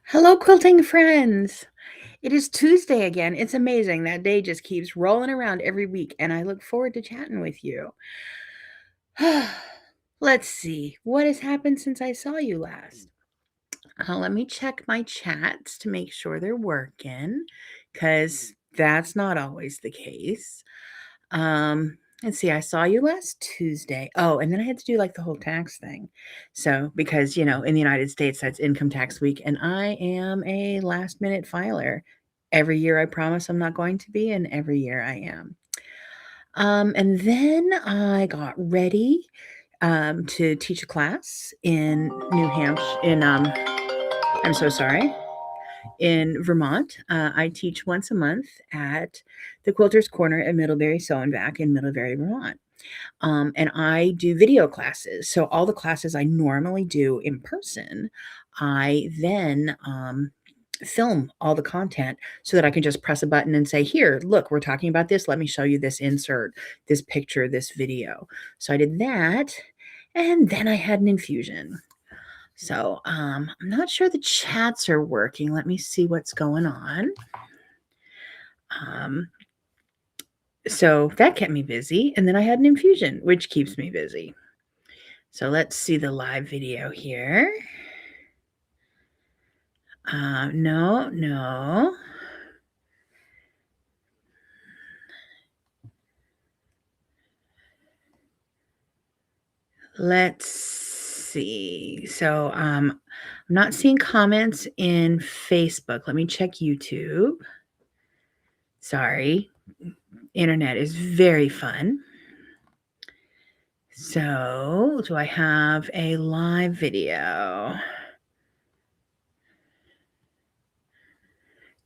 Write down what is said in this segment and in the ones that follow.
Hello, quilting friends. It is Tuesday again. It's amazing. That day just keeps rolling around every week, and I look forward to chatting with you. Let's see what has happened since I saw you last. Let me check my chats to make sure they're working because that's not always the case. Let's see, I saw you last Tuesday. Oh, and then I had to do like the whole tax thing. So, because, in the United States, that's income tax week, and I am a last minute filer. Every year I promise I'm not going to be, and every year I am. And then I got ready to teach a class in New Hampshire, I'm so sorry, in Vermont. I teach once a month at the Quilter's Corner at Middlebury Sew and Vac in Middlebury, Vermont. And I do video classes. So all the classes I normally do in person, I then film all the content so that I can just press a button and say, here, look, we're talking about this. Let me show you this insert, this picture, this video. So I did that. And then I had an infusion. So I'm not sure the chats are working. Let me see what's going on. So that kept me busy. And then I had an infusion, which keeps me busy. So let's see the live video here. No. Let's see. So I'm not seeing comments in Facebook. Let me check YouTube. Sorry. Internet is very fun. So do I have a live video?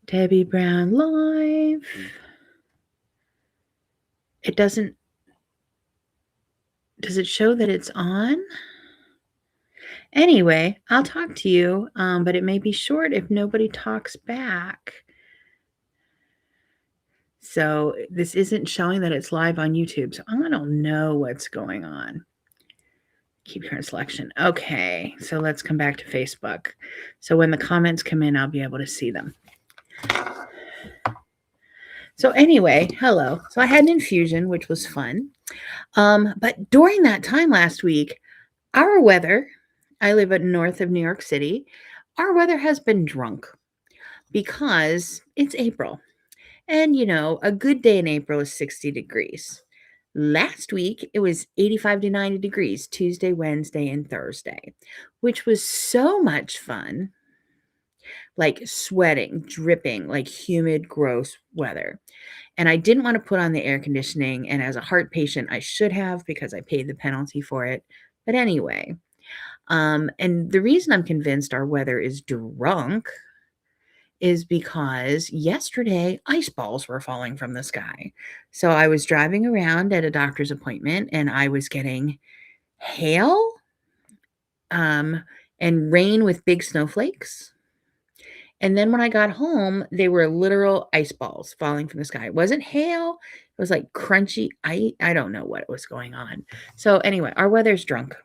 Debbie Brown live. It doesn't. Does it show that it's on? Anyway, I'll talk to you, but it may be short if nobody talks back. So this isn't showing that it's live on YouTube. So I don't know what's going on. Keep current selection. Okay, so let's come back to Facebook. So when the comments come in, I'll be able to see them. So anyway, hello. So I had an infusion, which was fun. But during that time last week, our weather, I live north of New York City, our weather has been drunk because it's April. And, a good day in April is 60 degrees. Last week, it was 85 to 90 degrees, Tuesday, Wednesday, and Thursday, which was so much fun, like sweating, dripping, like humid, gross weather. And I didn't want to put on the air conditioning. And as a heart patient, I should have because I paid the penalty for it. But anyway, and the reason I'm convinced our weather is drunk is because yesterday ice balls were falling from the sky. So I was driving around at a doctor's appointment and I was getting hail and rain with big snowflakes. And then when I got home, they were literal ice balls falling from the sky. It wasn't hail. It was like crunchy ice. I don't know what was going on. So anyway, our weather's drunk.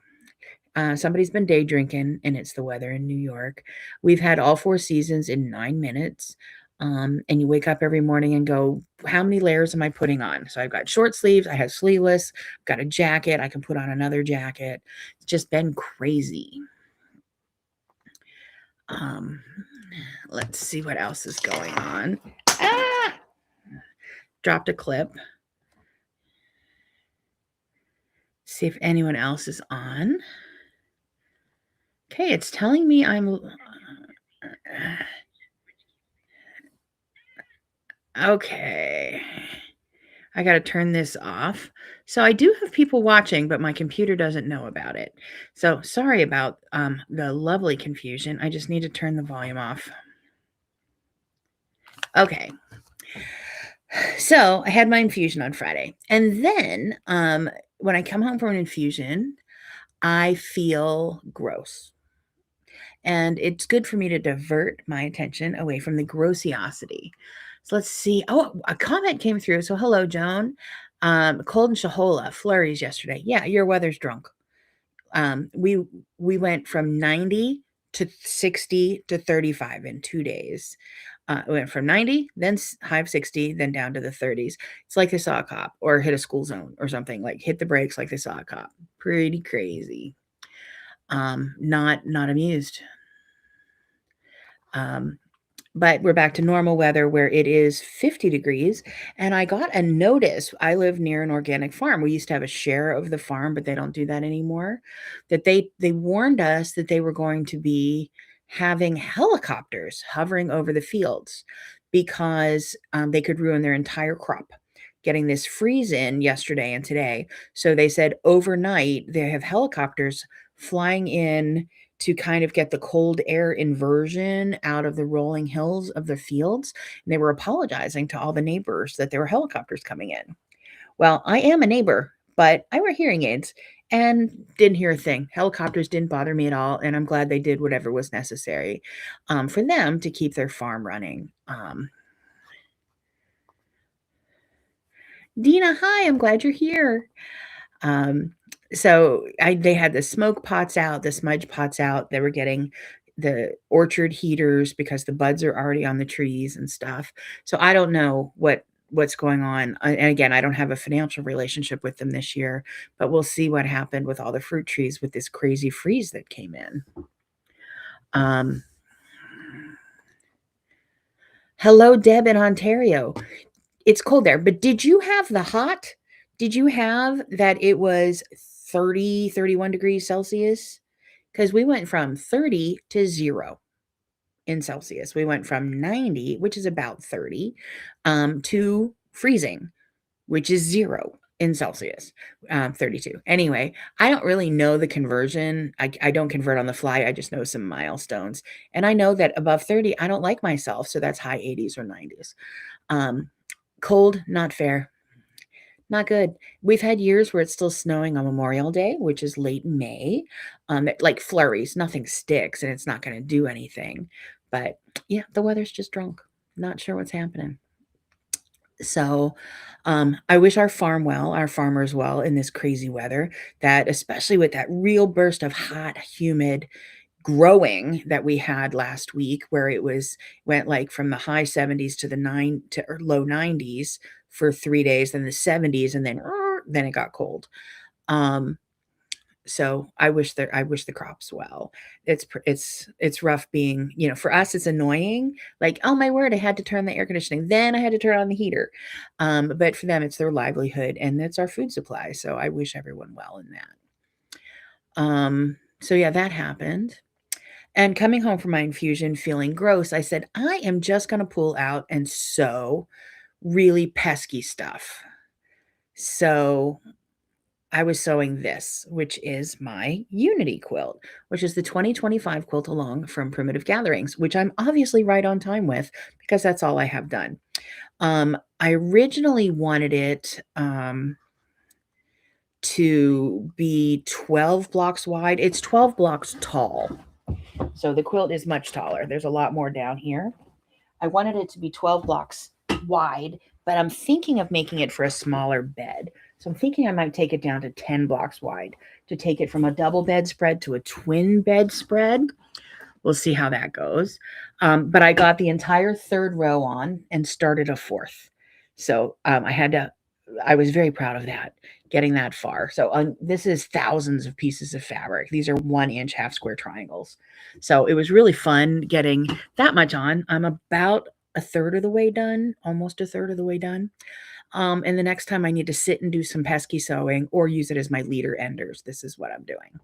Somebody's been day drinking, and it's the weather in New York. We've had all 4 seasons in 9 minutes. And you wake up every morning and go, how many layers am I putting on? So I've got short sleeves, I have sleeveless, got a jacket, I can put on another jacket. It's just been crazy. Let's see what else is going on. Dropped a clip. See if anyone else is on. Okay, it's telling me I'm... Okay. I got to turn this off. So I do have people watching, but my computer doesn't know about it. So sorry about the lovely confusion. I just need to turn the volume off. Okay. So I had my infusion on Friday. And then when I come home from an infusion, I feel gross. And it's good for me to divert my attention away from the grossiosity. So let's see. Oh, a comment came through. So hello, Joan. Cold and Shahola, flurries yesterday. Yeah, your weather's drunk. We went from 90 to 60 to 35 in 2 days. It went from 90, then high of 60, then down to the 30s. It's like they saw a cop or hit a school zone or something, like hit the brakes like they saw a cop. Pretty crazy. Not amused. But we're back to normal weather where it is 50 degrees. And I got a notice. I live near an organic farm. We used to have a share of the farm, but they don't do that anymore. That they warned us that they were going to be having helicopters hovering over the fields because they could ruin their entire crop. Getting this freeze in yesterday and today. So they said overnight they have helicopters flying in to kind of get the cold air inversion out of the rolling hills of the fields. And they were apologizing to all the neighbors that there were helicopters coming in. Well, I am a neighbor, but I wear hearing aids and didn't hear a thing. Helicopters didn't bother me at all. And I'm glad they did whatever was necessary for them to keep their farm running. Dina, hi, I'm glad you're here. So they had the smoke pots out, the smudge pots out. They were getting the orchard heaters because the buds are already on the trees and stuff. So I don't know what's going on. And again, I don't have a financial relationship with them this year, but we'll see what happened with all the fruit trees with this crazy freeze that came in. Hello, Deb in Ontario. It's cold there, but did you have the hot? Did you have that it was 30, 31 degrees Celsius? Because we went from 30 to 0 in Celsius. We went from 90, which is about 30, to freezing, which is 0 in Celsius, 32. Anyway, I don't really know the conversion. I don't convert on the fly. I just know some milestones. And I know that above 30, I don't like myself. So that's high 80s or 90s. Cold, not fair. Not good. We've had years where it's still snowing on Memorial Day, which is late May. Like flurries, nothing sticks and it's not going to do anything. But yeah, the weather's just drunk. Not sure what's happening. So I wish our farmers well in this crazy weather, that especially with that real burst of hot, humid growing that we had last week, where went like from the high 70s to or low 90s for 3 days, then the 70s, and then it got cold. So I wish the crops well. It's rough being, for us it's annoying. Like, oh my word, I had to turn the air conditioning, then I had to turn on the heater. But for them, it's their livelihood and it's our food supply. So I wish everyone well in that. So yeah, that happened. And coming home from my infusion feeling gross, I said, I am just going to pull out and sew really pesky stuff. So I was sewing this, which is my Unity quilt, which is the 2025 quilt along from Primitive Gatherings, which I'm obviously right on time with because that's all I have done. I originally wanted it to be 12 blocks wide. It's 12 blocks tall. So the quilt is much taller. There's a lot more down here. I wanted it to be 12 blocks wide, but I'm thinking of making it for a smaller bed. So I'm thinking I might take it down to 10 blocks wide to take it from a double bedspread to a twin bedspread. We'll see how that goes. But I got the entire third row on and started a fourth. So I was very proud of that, getting that far. So this is thousands of pieces of fabric. These are 1-inch half square triangles. So it was really fun getting that much on. I'm about a third of the way done, almost a third of the way done. And the next time I need to sit and do some pesky sewing or use it as my leader enders, this is what I'm doing.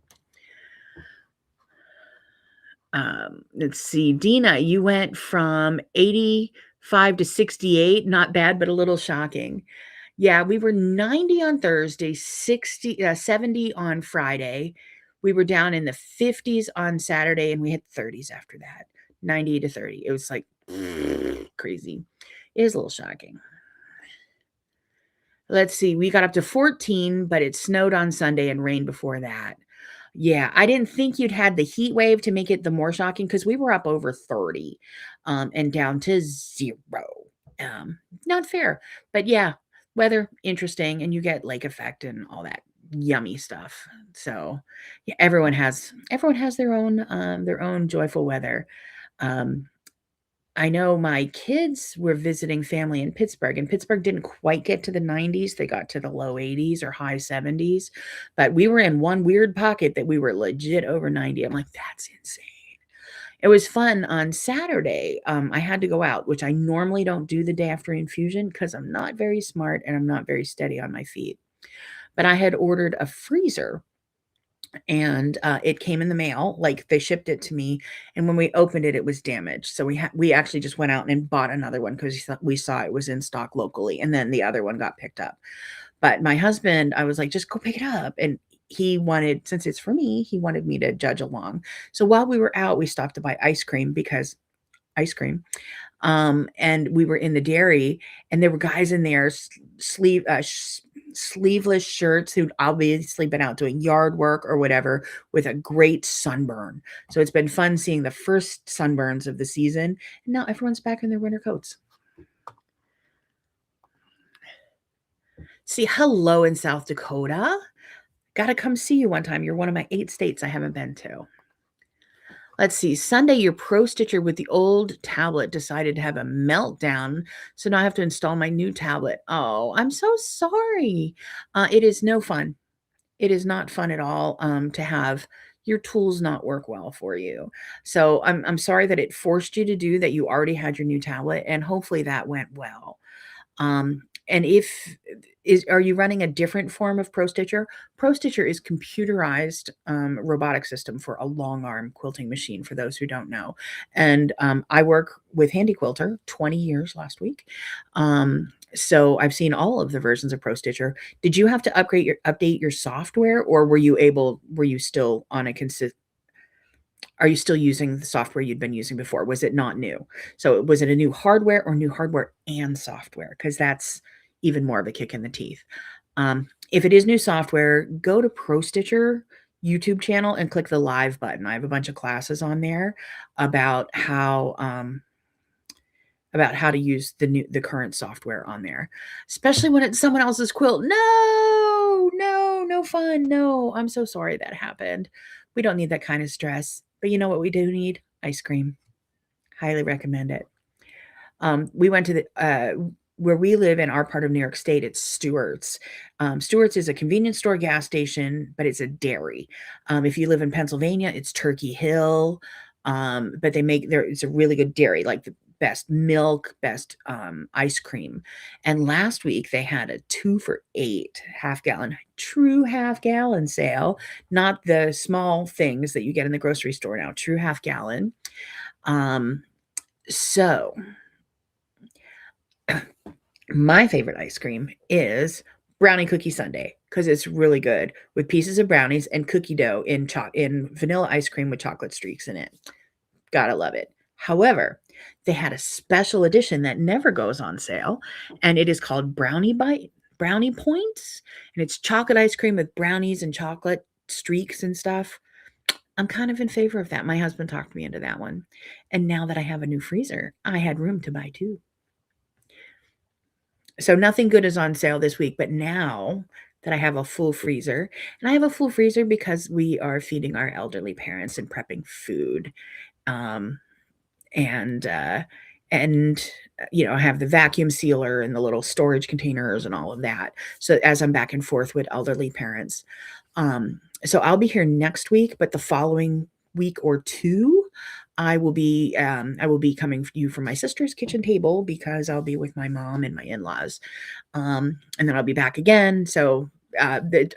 Let's see, Dina, you went from 85 to 68. Not bad, but a little shocking. Yeah, we were 90 on Thursday, 70 on Friday. We were down in the 50s on Saturday, and we hit 30s after that. 90 to 30. It was like crazy. It is a little shocking. Let's see. We got up to 14, but it snowed on Sunday and rained before that. Yeah, I didn't think you'd had the heat wave to make it the more shocking because we were up over 30 and down to 0. Not fair. But yeah, weather, interesting, and you get lake effect and all that yummy stuff. So yeah, everyone has their own joyful weather. Um, I know my kids were visiting family in Pittsburgh, and Pittsburgh didn't quite get to the 90s. They got to the low 80s or high 70s, but we were in one weird pocket that we were legit over 90. I'm like, that's insane. It was fun on Saturday. I had to go out, which I normally don't do the day after infusion because I'm not very smart and I'm not very steady on my feet. But I had ordered a freezer and it came in the mail. Like they shipped it to me, and when we opened it, it was damaged. So we actually just went out and bought another one because we saw it was in stock locally, and then the other one got picked up. But my husband, I was like, just go pick it up, and he wanted, since it's for me, he wanted me to judge along. So while we were out, we stopped to buy ice cream because ice cream. And we were in the dairy, and there were guys in there, sleeveless shirts who'd obviously been out doing yard work or whatever with a great sunburn. So it's been fun seeing the first sunburns of the season. And now everyone's back in their winter coats. See, hello in South Dakota. Got to come see you one time. You're one of my 8 states I haven't been to. Let's see. Sunday, your Pro Stitcher with the old tablet decided to have a meltdown, so now I have to install my new tablet. Oh, I'm so sorry. It is no fun. It is not fun at all to have your tools not work well for you. So I'm sorry that it forced you to do that. You already had your new tablet, and hopefully that went well. And are you running a different form of Pro Stitcher? Pro Stitcher is computerized robotic system for a long arm quilting machine, for those who don't know. And I work with Handy Quilter 20 years last week. So I've seen all of the versions of Pro Stitcher. Did you have to update your software, or were you still on a are you still using the software you'd been using before? Was it not new? So was it a new hardware or new hardware and software? Because that's even more of a kick in the teeth. If it is new software, go to Pro Stitcher YouTube channel and click the live button. I have a bunch of classes on there about how to use the current software on there, especially when it's someone else's quilt. No, no, no fun. No, I'm so sorry that happened. We don't need that kind of stress. But you know what we do need? Ice cream. Highly recommend it. We went to where we live in our part of New York State. It's Stewart's. Stewart's is a convenience store, gas station, but it's a dairy. If you live in Pennsylvania, it's Turkey Hill. But it's a really good dairy, like the best milk, best ice cream. And last week they had a 2 for $8 true half gallon sale, not the small things that you get in the grocery store now, true half gallon. So my favorite ice cream is brownie cookie sundae because it's really good with pieces of brownies and cookie dough in vanilla ice cream with chocolate streaks in it. Gotta love it. However, they had a special edition that never goes on sale, and it is called Brownie Points, and it's chocolate ice cream with brownies and chocolate streaks and stuff. I'm kind of in favor of that. My husband talked me into that one. And now that I have a new freezer, I had room to buy 2. So nothing good is on sale this week, but now that I have a full freezer, and I have a full freezer because we are feeding our elderly parents and prepping food. And I have the vacuum sealer and the little storage containers and all of that. So as I'm back and forth with elderly parents. So I'll be here next week, but the following week or 2, I will be coming to you from my sister's kitchen table because I'll be with my mom and my in-laws. And then I'll be back again. So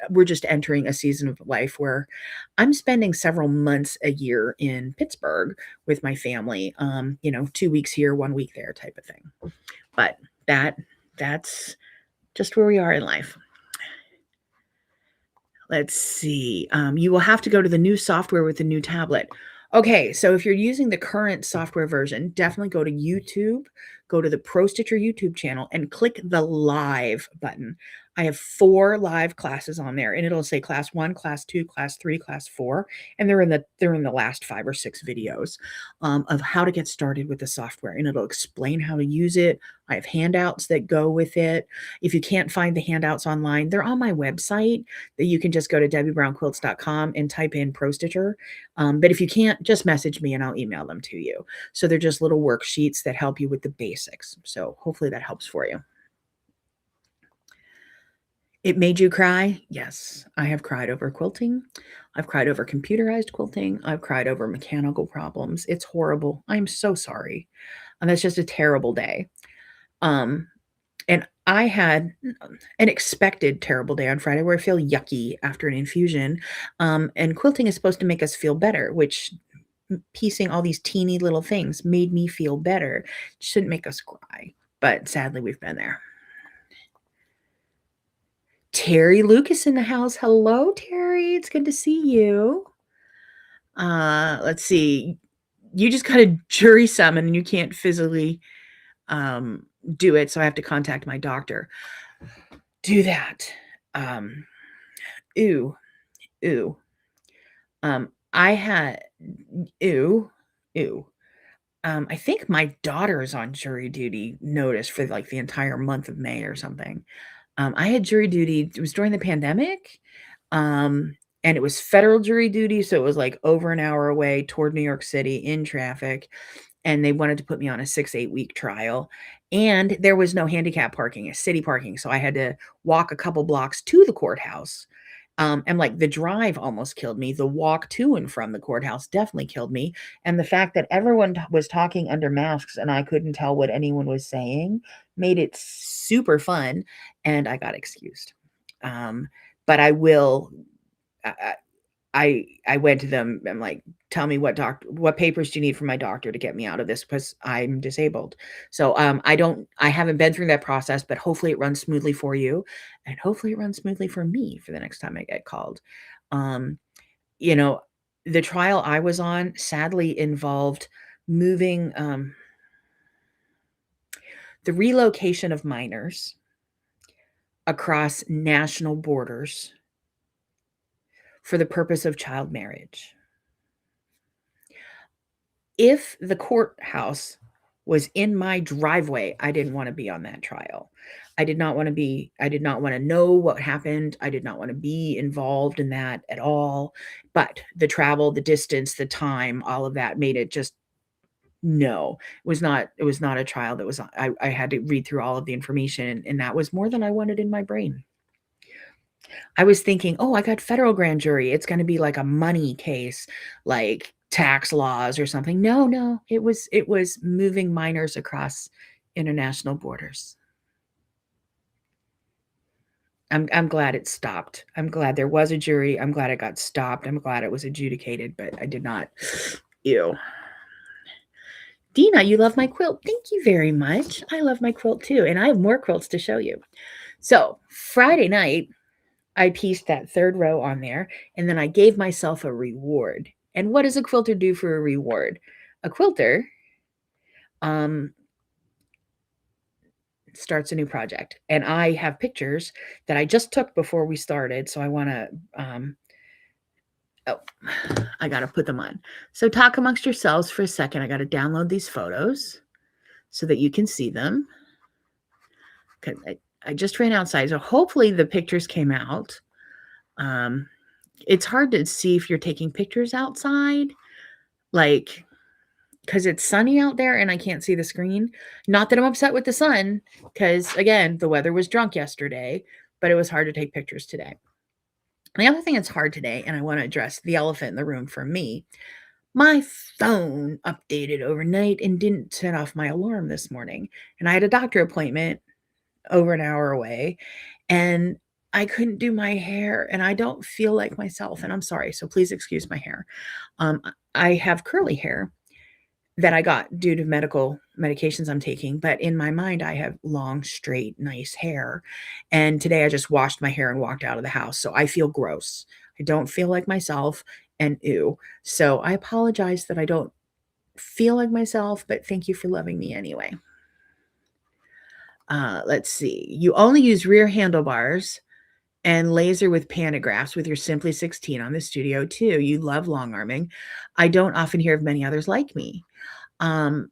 we're just entering a season of life where I'm spending several months a year in Pittsburgh with my family. 2 weeks here, 1 week there type of thing. But that's just where we are in life. Let's see. You will have to go to the new software with the new tablet. Okay, so if you're using the current software version, definitely go to YouTube, go to the Pro Stitcher YouTube channel and click the live button. I have 4 live classes on there, and it'll say class 1, class 2, class 3, class 4, and they're in the last 5 or 6 videos of how to get started with the software, and it'll explain how to use it. I have handouts that go with it. If you can't find the handouts online, they're on my website that you can just go to debbiebrownquilts.com and type in Pro Stitcher. But if you can't, just message me and I'll email them to you. So they're just little worksheets that help you with the basics. So hopefully that helps for you. It made you cry? Yes, I have cried over quilting. I've cried over computerized quilting. I've cried over mechanical problems. It's horrible. I'm so sorry. And that's just a terrible day. And I had an expected terrible day on Friday where I feel yucky after an infusion. And quilting is supposed to make us feel better, which piecing all these teeny little things made me feel better. It shouldn't make us cry, but sadly we've been there. Terry Lucas in the house. Hello, Terry. It's good to see you. Let's see. You just got a jury summon and you can't physically do it, so I have to contact my doctor. Do that. Ew. I had ew. I think my daughter is on jury duty notice for like the entire month of May or something. I had jury duty. It was during the pandemic. And it was federal jury duty, so it was like over an hour away toward New York City in traffic. And they wanted to put me on a 6-8 week trial. And there was no handicap parking, a city parking. So I had to walk a couple blocks to the courthouse. And like the drive almost killed me. The walk to and from the courthouse definitely killed me. And the fact that everyone was talking under masks and I couldn't tell what anyone was saying made it super fun. And I got excused. But I will. I went to them. I'm like, tell me what papers do you need from my doctor to get me out of this because I'm disabled. So I haven't been through that process, but hopefully it runs smoothly for you, and hopefully it runs smoothly for me for the next time I get called. You know, the trial I was on sadly involved moving the relocation of minors across national borders for the purpose of child marriage. If the courthouse was in my driveway, I didn't want to be on that trial. I did not want to know what happened. I did not want to be involved in that at all. But the travel, the distance, the time, all of that made it just no. It was not a trial that was I had to read through all of the information, and that was more than I wanted in my brain. I was thinking, oh, I got federal grand jury. It's going to be like a money case, like tax laws or something. No, it was moving minors across international borders. I'm glad it stopped. I'm glad there was a jury. I'm glad it got stopped. I'm glad it was adjudicated, but I did not. Ew. Dina, you love my quilt. Thank you very much. I love my quilt too, and I have more quilts to show you. So Friday night, I pieced that third row on there, and then I gave myself a reward. And what does a quilter do for a reward? A quilter starts a new project. And I have pictures that I just took before we started, so I want to I got to put them on. So talk amongst yourselves for a second. I got to download these photos so that you can see them. I just ran outside, so hopefully the pictures came out. It's hard to see if you're taking pictures outside, like, because it's sunny out there and I can't see the screen. Not that I'm upset with the sun, because again, the weather was drunk yesterday, but it was hard to take pictures today. The other thing that's hard today, and I want to address the elephant in the room for me, my phone updated overnight and didn't set off my alarm this morning. And I had a doctor appointment over an hour away, and I couldn't do my hair, and I don't feel like myself, and I'm sorry, so please excuse my hair. I have curly hair that I got due to medical medications I'm taking, but in my mind, I have long, straight, nice hair. And today I just washed my hair and walked out of the house, so I feel gross. I don't feel like myself, and ew. So I apologize that I don't feel like myself, but thank you for loving me anyway. Let's see. You only use rear handlebars and laser with pantographs with your Simply 16 on the Studio 2. You love long arming. I don't often hear of many others like me. Um,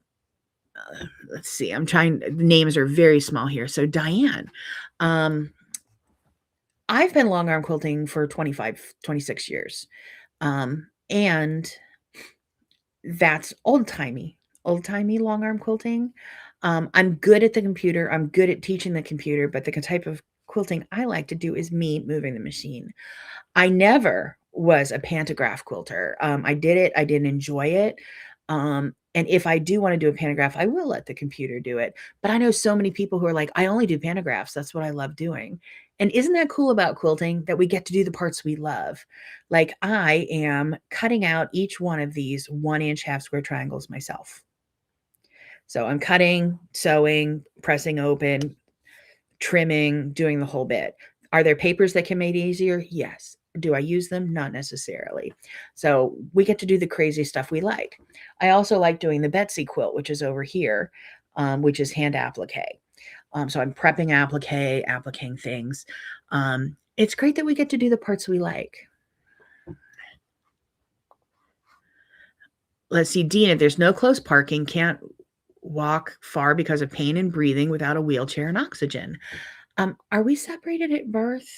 let's see. The names are very small here. So Diane, um, I've been long arm quilting for 25, 26 years. And that's old timey long arm quilting. I'm good at the computer. I'm good at teaching the computer, but the type of quilting I like to do is me moving the machine. I never was a pantograph quilter. I did it. I didn't enjoy it. And if I do want to do a pantograph, I will let the computer do it. But I know so many people who are like, I only do pantographs. That's what I love doing. And isn't that cool about quilting that we get to do the parts we love? Like I am cutting out each one of these 1-inch half square triangles myself. So I'm cutting, sewing, pressing open, trimming, doing the whole bit. Are there papers that can make it easier? Yes. Do I use them? Not necessarily. So we get to do the crazy stuff we like. I also like doing the Betsy quilt, which is over here, which is hand applique. So I'm prepping appliquing things. It's great that we get to do the parts we like. Let's see, Dina, there's no close parking, can't walk far because of pain and breathing without a wheelchair and oxygen. Are we separated at birth?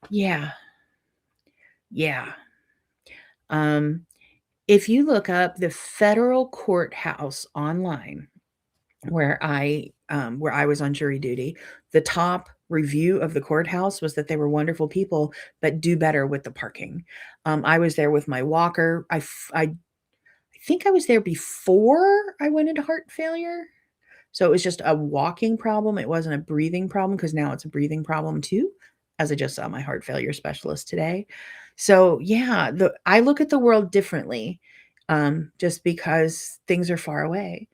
Yeah. Yeah. If you look up the federal courthouse online, where I was on jury duty, the top review of the courthouse was that they were wonderful people, but do better with the parking. I was there with my walker. I think I was there before I went into heart failure. So it was just a walking problem. It wasn't a breathing problem because now it's a breathing problem too, as I just saw my heart failure specialist today. So yeah, I look at the world differently, just because things are far away.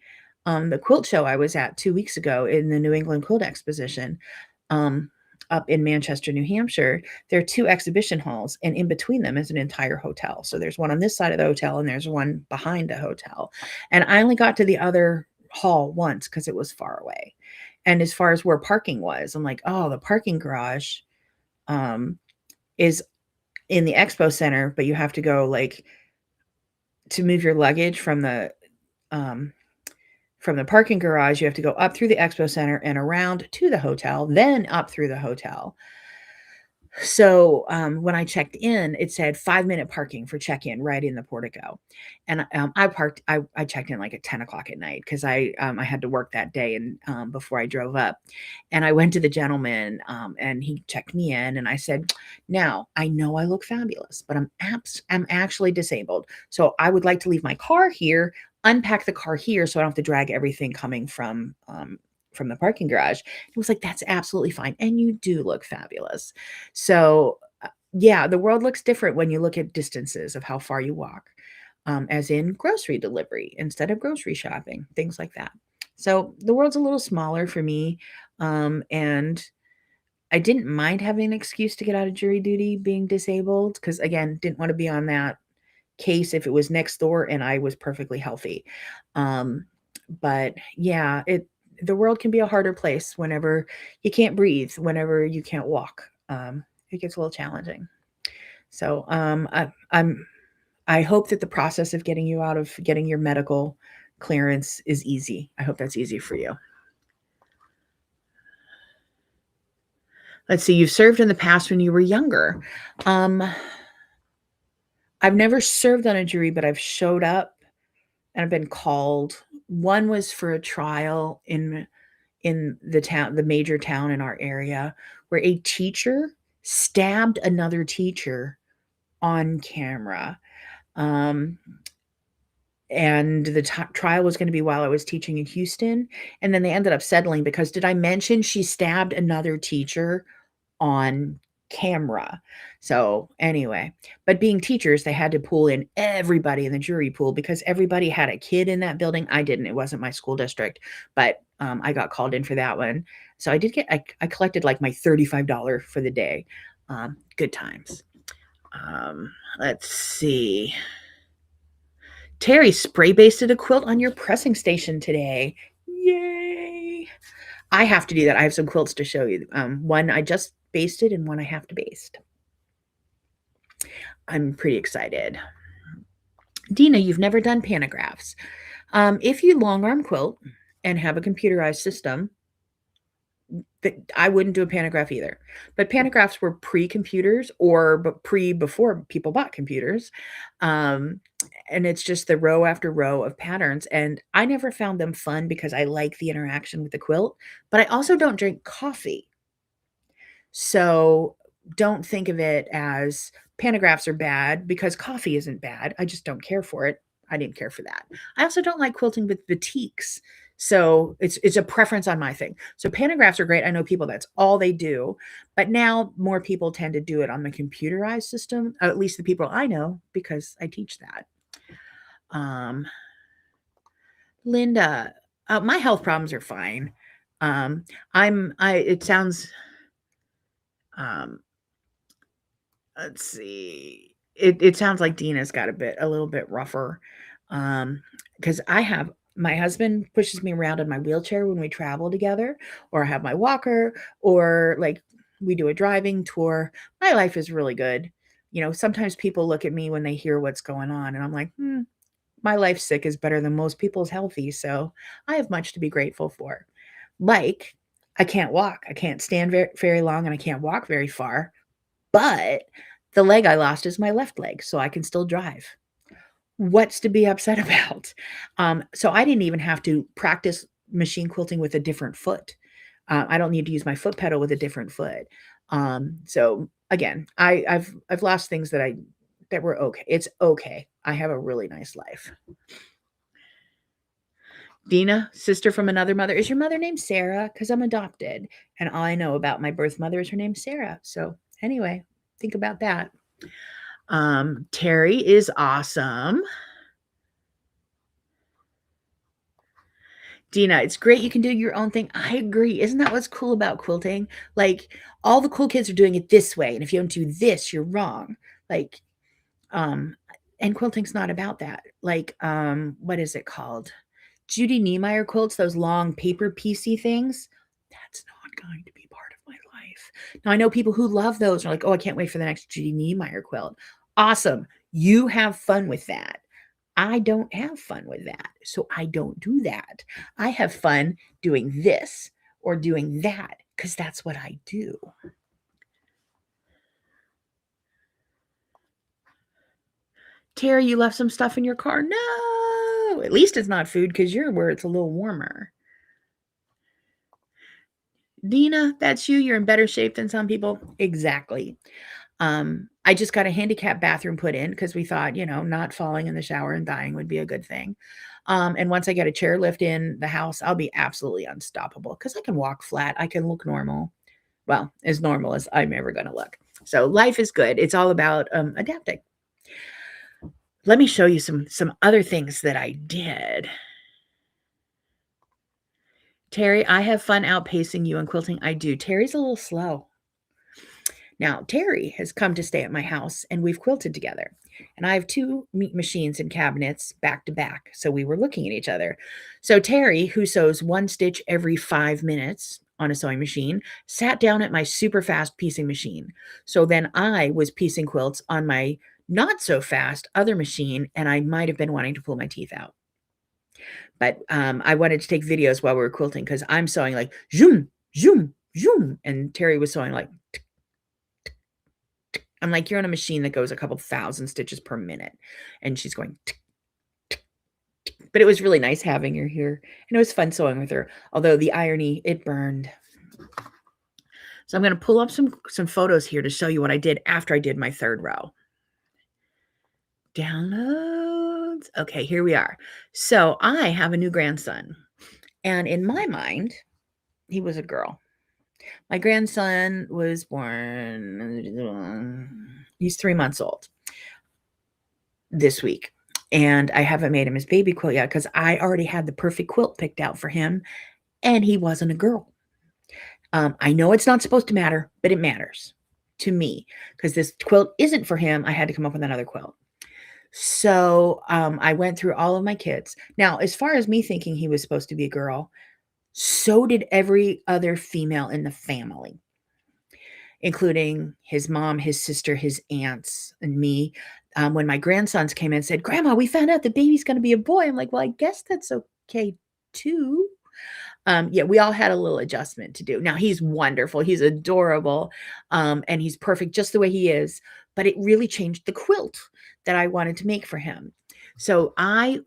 The quilt show I was at 2 weeks ago in the New England Quilt Exposition, um, up in Manchester, New Hampshire, there are 2 exhibition halls, and in between them is an entire hotel. So there's one on this side of the hotel, and there's one behind the hotel. And I only got to the other hall once because it was far away. And as far as where parking was, I'm like, oh, the parking garage is in the expo center, but you have to go like to move your luggage from the parking garage, you have to go up through the expo center and around to the hotel, then up through the hotel. So when I checked in, it said 5-minute parking for check-in right in the portico. And I checked in like at 10 o'clock at night because I had to work that day and before I drove up. And I went to the gentleman and he checked me in and I said, now I know I look fabulous, but I'm actually disabled. So I would like to leave my car here, unpack the car here so I don't have to drag everything coming from the parking garage. It was like, that's absolutely fine. And you do look fabulous. So yeah, the world looks different when you look at distances of how far you walk, as in grocery delivery instead of grocery shopping, things like that. So the world's a little smaller for me. And I didn't mind having an excuse to get out of jury duty being disabled because, again, didn't want to be on that case if it was next door and I was perfectly healthy. But yeah, the world can be a harder place whenever you can't breathe, whenever you can't walk. It gets a little challenging. So I hope that the process of getting your medical clearance is easy. I hope that's easy for you. Let's see, you've served in the past when you were younger. I've never served on a jury, but I've showed up and I've been called. One was for a trial in the major town in our area, where a teacher stabbed another teacher on camera. And the trial was going to be while I was teaching in Houston. And then they ended up settling because, did I mention she stabbed another teacher on camera? So anyway, but being teachers, they had to pull in everybody in the jury pool because everybody had a kid in that building. I didn't. It wasn't my school district, but I got called in for that one. So I collected like my $35 for the day. Good times. Let's see. Terry spray basted a quilt on your pressing station today. Yay. I have to do that. I have some quilts to show you. One I just basted and one I have to baste. I'm pretty excited. Dina, you've never done pantographs. If you long arm quilt and have a computerized system, I wouldn't do a pantograph either. But pantographs were pre-computers or before people bought computers. Um, and it's just the row after row of patterns. And I never found them fun because I like the interaction with the quilt, but I also don't drink coffee. So don't think of it as pantographs are bad because coffee isn't bad. I just don't care for it. I didn't care for that. I also don't like quilting with batiks. So it's a preference on my thing. So pantographs are great. I know people that's all they do, but now more people tend to do it on the computerized system. At least the people I know because I teach that. Linda, my health problems are fine. It sounds um, let's see. It sounds like Dina's got a little bit rougher. Because I have my husband pushes me around in my wheelchair when we travel together, or I have my walker, or like we do a driving tour. My life is really good. You know, sometimes people look at me when they hear what's going on, and I'm like, my life sick is better than most people's healthy. So I have much to be grateful for. Like, I can't walk, I can't stand very, very long, and I can't walk very far. But the leg I lost is my left leg, so I can still drive. What's to be upset about? So I didn't even have to practice machine quilting with a different foot. I don't need to use my foot pedal with a different foot. So again, I've lost things that were okay. It's okay. I have a really nice life. Dina, sister from another mother. Is your mother named Sarah? Because I'm adopted, and all I know about my birth mother is her name Sarah. So anyway, think about that. Terry is awesome. Dina, it's great you can do your own thing. I agree. Isn't that what's cool about quilting? Like all the cool kids are doing it this way, and if you don't do this, you're wrong. Like, um, and quilting's not about that. Like, what is it called? Judy Niemeyer quilts, those long paper piecey things. That's not going to be part of my life. Now I know people who love those are like, oh, I can't wait for the next Judy Niemeyer quilt. Awesome. You have fun with that. I don't have fun with that. So I don't do that. I have fun doing this or doing that because that's what I do. Terry, you left some stuff in your car. No, at least it's not food because you're where it's a little warmer. Dina, that's you. You're in better shape than some people. Exactly. I just got a handicap bathroom put in because we thought, not falling in the shower and dying would be a good thing. And once I get a chairlift in the house, I'll be absolutely unstoppable because I can walk flat. I can look normal. Well, as normal as I'm ever going to look. So life is good. It's all about adapting. Let me show you some other things that I did. Terry, I have fun outpacing you in quilting. I do. Terry's a little slow. Now, Terry has come to stay at my house and we've quilted together. And I have two meat machines and cabinets back to back. So we were looking at each other. So Terry, who sews one stitch every 5 minutes on a sewing machine, sat down at my super fast piecing machine. So then I was piecing quilts on my not so fast other machine, and I might have been wanting to pull my teeth out. But I wanted to take videos while we were quilting because I'm sewing like zoom, zoom, zoom. And Terry was sewing like I'm like, you're on a machine that goes a couple thousand stitches per minute. And she's going, tick, tick, tick. But it was really nice having her here. And it was fun sewing with her. Although the irony, it burned. So I'm going to pull up some photos here to show you what I did after I did my third row. Downloads. Okay, here we are. So I have a new grandson. And in my mind, he was a girl. My grandson was born, he's 3 months old this week. And I haven't made him his baby quilt yet because I already had the perfect quilt picked out for him, and he wasn't a girl. I know it's not supposed to matter, but it matters to me because this quilt isn't for him. I had to come up with another quilt. So I went through all of my kits. Now, as far as me thinking he was supposed to be a girl, So did every other female in the family, including his mom, his sister, his aunts, and me. When my grandsons came in and said, "Grandma, we found out the baby's going to be a boy," I'm like, "Well, I guess that's okay too." Yeah, we all had a little adjustment to do. Now he's wonderful, he's adorable, and he's perfect just the way he is, but it really changed the quilt that I wanted to make for him. So I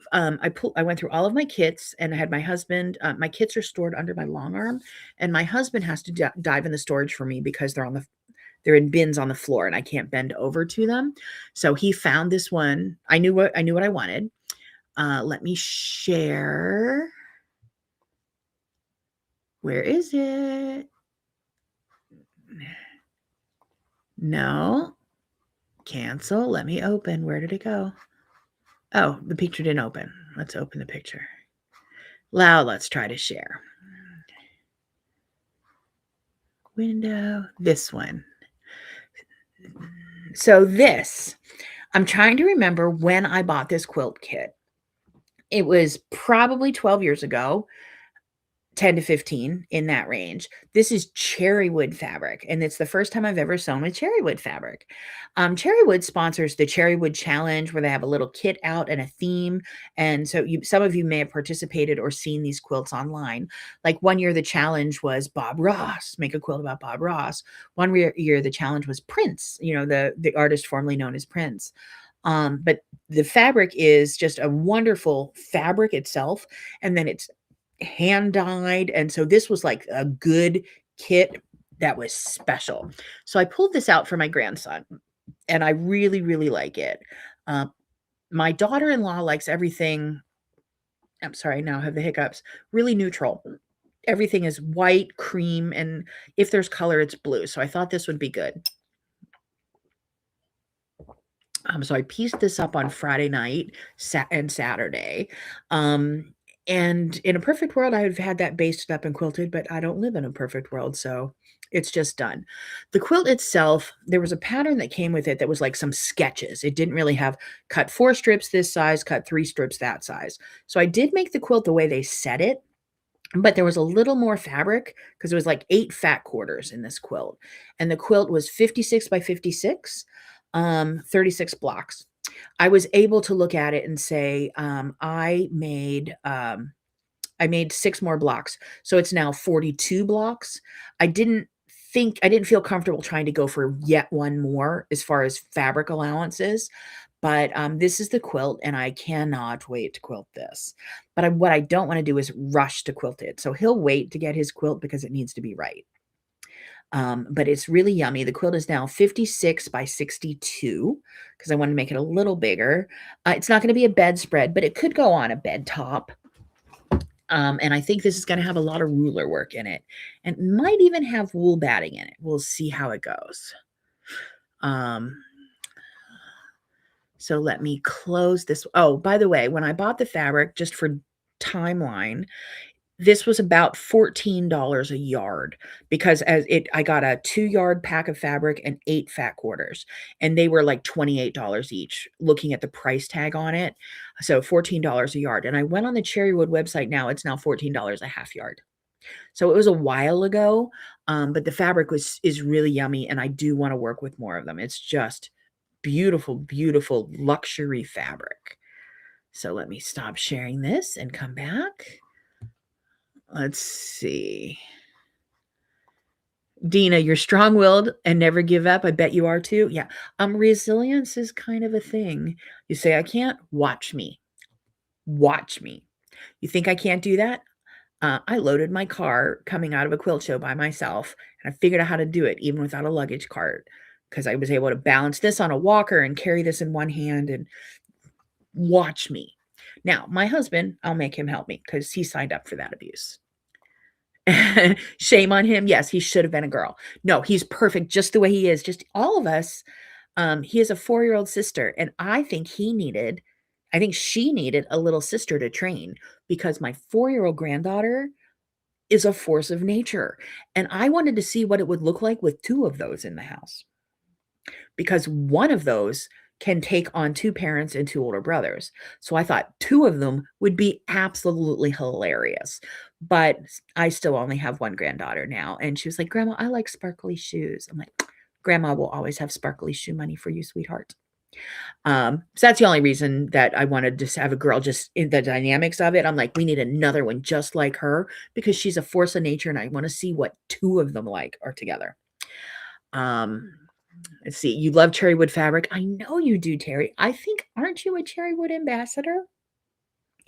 went through all of my kits, and I had my husband. My kits are stored under my long arm, and my husband has to dive in the storage for me because they're in bins on the floor, and I can't bend over to them. So he found this one. I knew what I wanted. Let me share. Where is it? No. Cancel. Let me open. Where did it go? Oh, the picture didn't open. Let's open the picture. Now let's try to share. Window. This one. So I'm trying to remember when I bought this quilt kit. It was probably 12 years ago. 10 to 15, in that range. This is cherrywood fabric, and it's the first time I've ever sewn with cherrywood fabric. Cherrywood sponsors the Cherrywood Challenge, where they have a little kit out and a theme. And so some of you may have participated or seen these quilts online. Like one year, the challenge was Bob Ross, make a quilt about Bob Ross. One year, the challenge was Prince, the artist formerly known as Prince. But the fabric is just a wonderful fabric itself, and then it's hand dyed. And so this was like a good kit that was special. So I pulled this out for my grandson, and I really, really like it. My daughter-in-law likes everything. I'm sorry, now I have the hiccups. Really neutral. Everything is white, cream, and if there's color, it's blue. So I thought this would be good. So I pieced this up on Friday night and Saturday. And in a perfect world, I would have had that basted up and quilted, but I don't live in a perfect world, so it's just done. The quilt itself, there was a pattern that came with it that was like some sketches. It didn't really have cut 4 strips this size, cut 3 strips that size. So I did make the quilt the way they said it, but there was a little more fabric because it was like 8 fat quarters in this quilt. And the quilt was 56 by 56, 36 blocks. I was able to look at it and say, I made 6 more blocks. So it's now 42 blocks. I didn't feel comfortable trying to go for yet one more as far as fabric allowances. But this is the quilt, and I cannot wait to quilt this. But what I don't want to do is rush to quilt it. So he'll wait to get his quilt because it needs to be right. But it's really yummy. The quilt is now 56 by 62 because I want to make it a little bigger. It's not going to be a bedspread, but it could go on a bed top. And I think this is going to have a lot of ruler work in it, and might even have wool batting in it. We'll see how it goes. So let me close this. Oh, by the way, when I bought the fabric, just for timeline, this was about $14 a yard because I got a 2-yard pack of fabric and 8 fat quarters, and they were like $28 each, looking at the price tag on it. So $14 a yard. And I went on the Cherrywood website now, it's now $14 a half yard. So it was a while ago, but the fabric is really yummy, and I do want to work with more of them. It's just beautiful, beautiful luxury fabric. So let me stop sharing this and come back. Let's see. Dina, you're strong-willed and never give up. I bet you are too. Yeah. Resilience is kind of a thing. You say, I can't, watch me. Watch me. You think I can't do that? I loaded my car coming out of a quilt show by myself, and I figured out how to do it even without a luggage cart because I was able to balance this on a walker and carry this in one hand, and watch me. Now, my husband, I'll make him help me because he signed up for that abuse. Shame on him. Yes, he should have been a girl. No, he's perfect just the way he is. Just all of us. He has a 4-year-old sister, and I think she needed a little sister to train because my 4-year-old granddaughter is a force of nature. And I wanted to see what it would look like with 2 of those in the house. Because one of those can take on 2 parents and 2 older brothers. So I thought 2 of them would be absolutely hilarious. But I still only have 1 granddaughter now, and she was like, "Grandma, I like sparkly shoes." I'm like, "Grandma will always have sparkly shoe money for you, sweetheart." So that's the only reason that I wanted to have a girl, just in the dynamics of it. I'm like, we need another one just like her because she's a force of nature, and I want to see what 2 of them like are together. Um, let's see. You love Cherrywood fabric. I know you do, Terry. I think, aren't you a Cherrywood ambassador?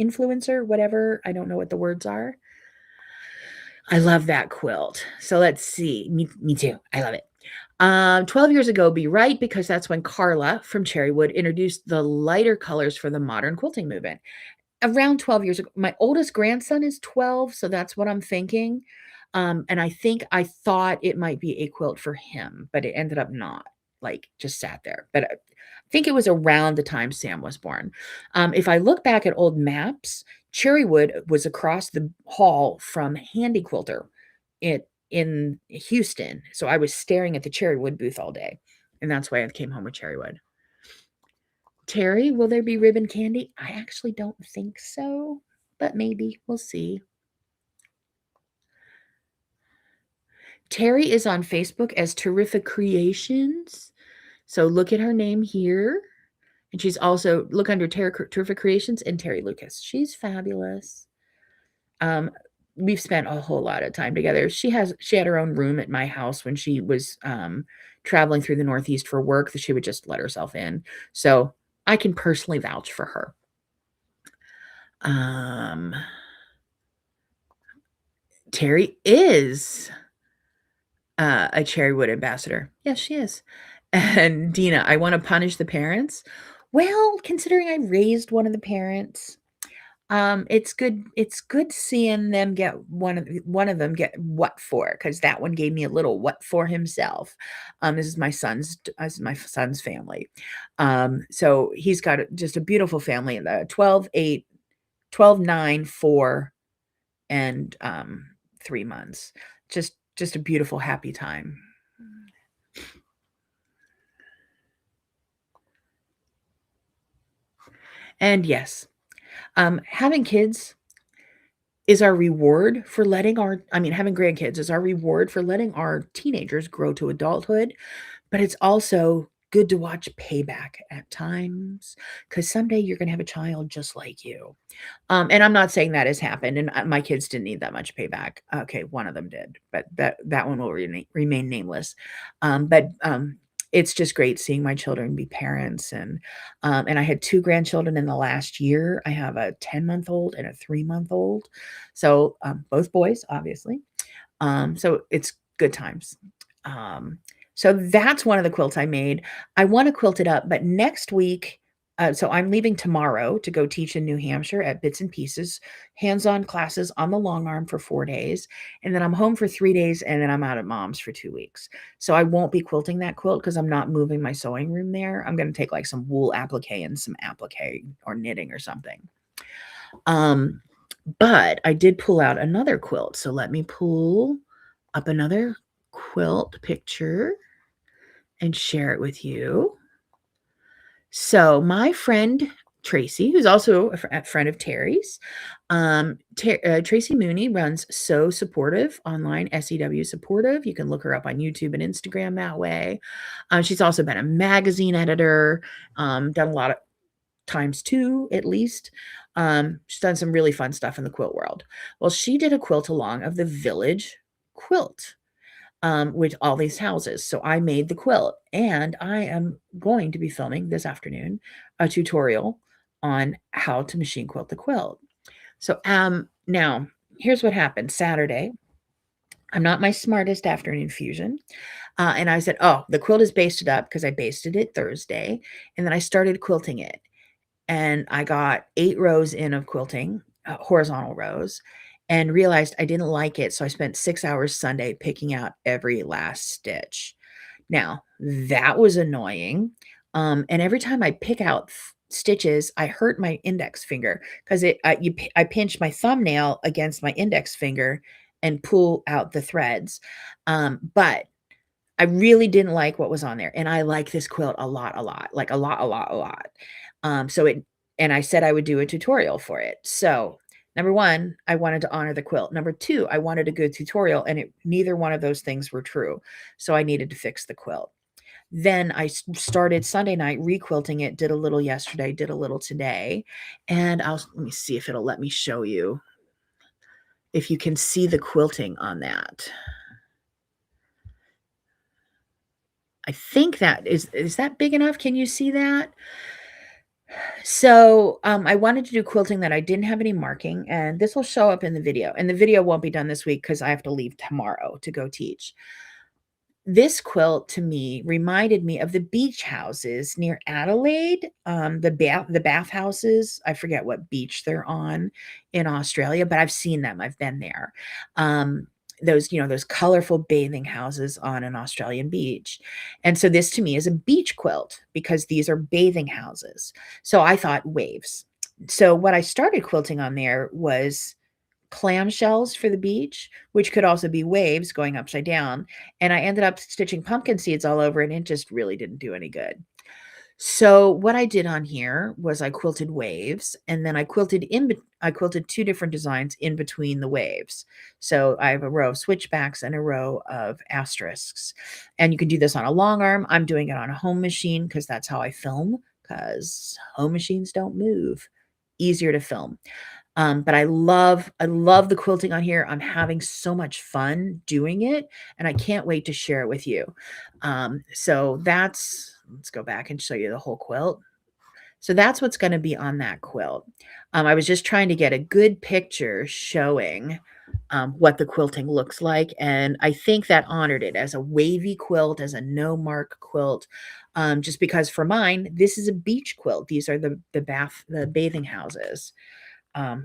Influencer, whatever. I don't know what the words are. I love that quilt. So let's see. Me too. I love it. 12 years ago, be right, because that's when Carla from Cherrywood introduced the lighter colors for the modern quilting movement. Around 12 years ago, my oldest grandson is 12, so that's what I'm thinking. And I thought it might be a quilt for him, but it ended up not, like, just sat there. But I think it was around the time Sam was born. If I look back at old maps, Cherrywood was across the hall from Handy Quilter in Houston. So I was staring at the Cherrywood booth all day, and that's why I came home with Cherrywood. Terry, will there be ribbon candy? I actually don't think so, but maybe. We'll see. Terry is on Facebook as Terrific Creations. So look at her name here. And she's also, look under Terrific Creations and Terry Lucas. She's fabulous. We've spent a whole lot of time together. She had her own room at my house when she was traveling through the Northeast for work, that she would just let herself in. So I can personally vouch for her. Terry is a Cherrywood ambassador. Yes, she is. And Dina, I want to punish the parents. Well, considering I raised one of the parents, it's good seeing them get one of them get what for, because that one gave me a little what for himself. This is my son's family. So he's got just a beautiful family, the 12, 8, 12, 9, 4, and 3 months. Just a beautiful, happy time. And yes, having kids is our reward for having grandkids is our reward for letting our teenagers grow to adulthood, but it's also good to watch payback at times, because someday you're going to have a child just like you. And I'm not saying that has happened, and my kids didn't need that much payback. Okay, one of them did, but that one will remain nameless. But it's just great seeing my children be parents, and I had 2 grandchildren in the last year. I have a 10-month-old and a 3-month-old, so both boys, obviously. So it's good times. So that's one of the quilts I made. I want to quilt it up, but next week, so I'm leaving tomorrow to go teach in New Hampshire at Bits and Pieces, hands-on classes on the long arm for 4 days, and then I'm home for 3 days, and then I'm out at mom's for 2 weeks. So I won't be quilting that quilt because I'm not moving my sewing room there. I'm going to take like some wool applique and some applique or knitting or something. But I did pull out another quilt. So let me pull up another quilt picture and share it with you. So my friend Tracy, who's also a friend of Terry's, Tracy Mooney runs So Supportive online, SEW Supportive. You can look her up on YouTube and Instagram that way. She's also been a magazine editor, done a lot of times 2 at least. She's done some really fun stuff in the quilt world. Well, she did a quilt along of the village quilt with all these houses. So I made the quilt, and I am going to be filming this afternoon a tutorial on how to machine quilt the quilt. So now here's what happened. Saturday, I'm not my smartest after an infusion. And I said, oh, the quilt is basted up, because I basted it Thursday. And then I started quilting it. And I got 8 rows in of quilting, horizontal rows, and realized I didn't like it. So I spent 6 hours Sunday picking out every last stitch. Now, that was annoying. And every time I pick out stitches, I hurt my index finger, because I pinch my thumbnail against my index finger and pull out the threads. But I really didn't like what was on there, and I like this quilt a lot, like a lot. So it and I said I would do a tutorial for it. So, number 1, I wanted to honor the quilt. Number 2, I wanted a good tutorial, and neither one of those things were true. So I needed to fix the quilt. Then I started Sunday night requilting it, did a little yesterday, did a little today, and let me see if it'll let me show you if you can see the quilting on that. I think that is that big enough? Can you see that? So, I wanted to do quilting that I didn't have any marking, and this will show up in the video, and the video won't be done this week because I have to leave tomorrow to go teach. This quilt to me reminded me of the beach houses near Adelaide, the bathhouses. I forget what beach they're on in Australia, but I've seen them. I've been there. Those, those colorful bathing houses on an Australian beach. And so this to me is a beach quilt because these are bathing houses. So I thought waves. So what I started quilting on there was clamshells for the beach, which could also be waves going upside down. And I ended up stitching pumpkin seeds all over, and it just really didn't do any good. So what I did on here was I quilted waves, and then I quilted two different designs in between the waves. So I have a row of switchbacks and a row of asterisks. And you can do this on a long arm. I'm doing it on a home machine because that's how I film, because home machines don't move. Easier to film. But I love the quilting on here. I'm having so much fun doing it, and I can't wait to share it with you. So let's go back and show you the whole quilt. So that's what's going to be on that quilt. I was just trying to get a good picture showing what the quilting looks like, and I think that honored it as a wavy quilt, as a no mark quilt. Just because for mine, this is a beach quilt. These are the bathing houses.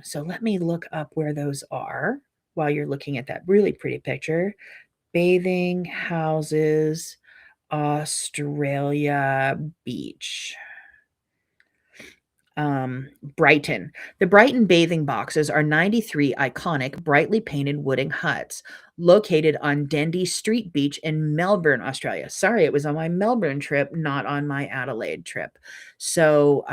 So let me look up where those are while you're looking at that really pretty picture. Bathing houses, Australia beach. Brighton. The Brighton bathing boxes are 93 iconic, brightly painted wooden huts located on Dendy Street Beach in Melbourne, Australia. Sorry, it was on my Melbourne trip, not on my Adelaide trip. So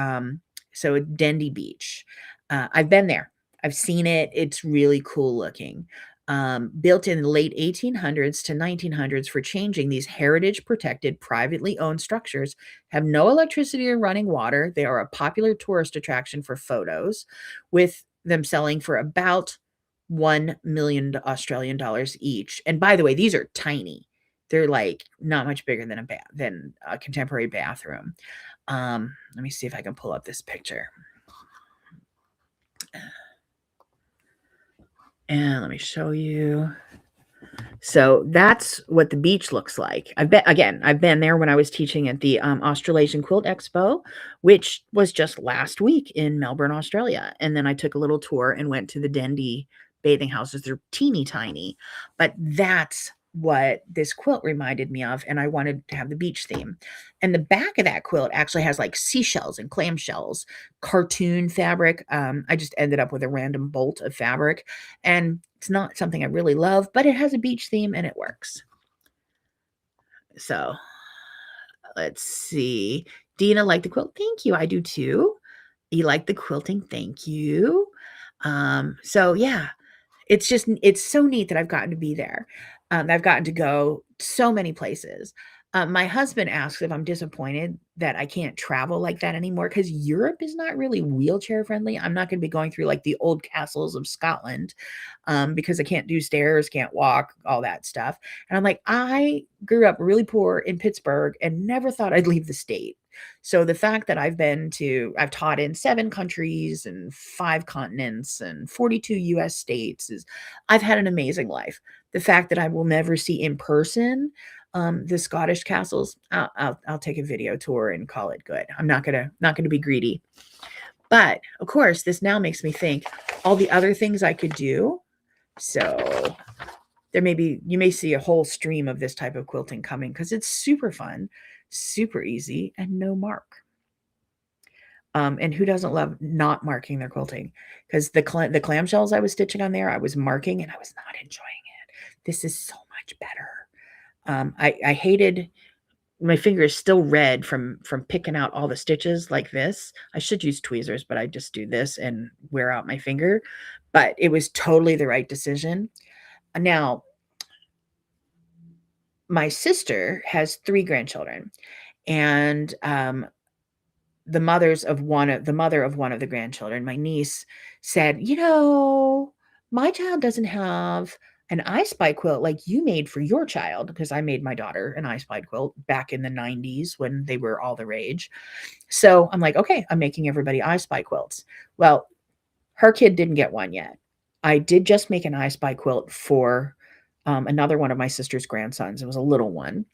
Dendy Beach. I've been there. I've seen it. It's really cool looking. Built in the late 1800s to 1900s for changing, these heritage protected, privately owned structures have no electricity or running water. They are a popular tourist attraction for photos, with them selling for about 1 million Australian dollars each. And by the way, these are tiny. They're like not much bigger than a contemporary bathroom. Let me see if I can pull up this picture. And let me show you. So that's what the beach looks like. I've been there when I was teaching at the Australasian Quilt Expo, which was just last week in Melbourne, Australia. And then I took a little tour and went to the Dendy bathing houses. They're teeny tiny, but that's what this quilt reminded me of. And I wanted to have the beach theme. And the back of that quilt actually has like seashells and clamshells, cartoon fabric. I just ended up with a random bolt of fabric, and it's not something I really love, but it has a beach theme and it works. So let's see. Dina liked the quilt. Thank you. I do too. You like the quilting. Thank you. So yeah, it's so neat that I've gotten to be there. I've gotten to go so many places. My husband asks if I'm disappointed that I can't travel like that anymore because Europe is not really wheelchair friendly. I'm not going to be going through like the old castles of Scotland because I can't do stairs, can't walk, all that stuff. And I'm like, I grew up really poor in Pittsburgh and never thought I'd leave the state. So the fact that I've taught in 7 countries and 5 continents and 42 US states I've had an amazing life. The fact that I will never see in person the Scottish castles, I'll take a video tour and call it good. I'm not gonna be greedy. But of course, this now makes me think all the other things I could do. So you may see a whole stream of this type of quilting coming because it's super fun, super easy, and no mark. And who doesn't love not marking their quilting? Because the clamshells I was stitching on there, I was marking and I was not enjoying it. This is so much better. I hated my finger is still red from picking out all the stitches like this. I should use tweezers, but I just do this and wear out my finger. But it was totally the right decision. Now, my sister has 3 grandchildren, and, the mother of one of the grandchildren, my niece, said, my child doesn't have an I Spy quilt like you made for your child," because I made my daughter an I Spy quilt back in the '90s when they were all the rage. So I'm like, "Okay, I'm making everybody I Spy quilts." Well, her kid didn't get one yet. I did just make an I Spy quilt for, another one of my sister's grandsons. It was a little one.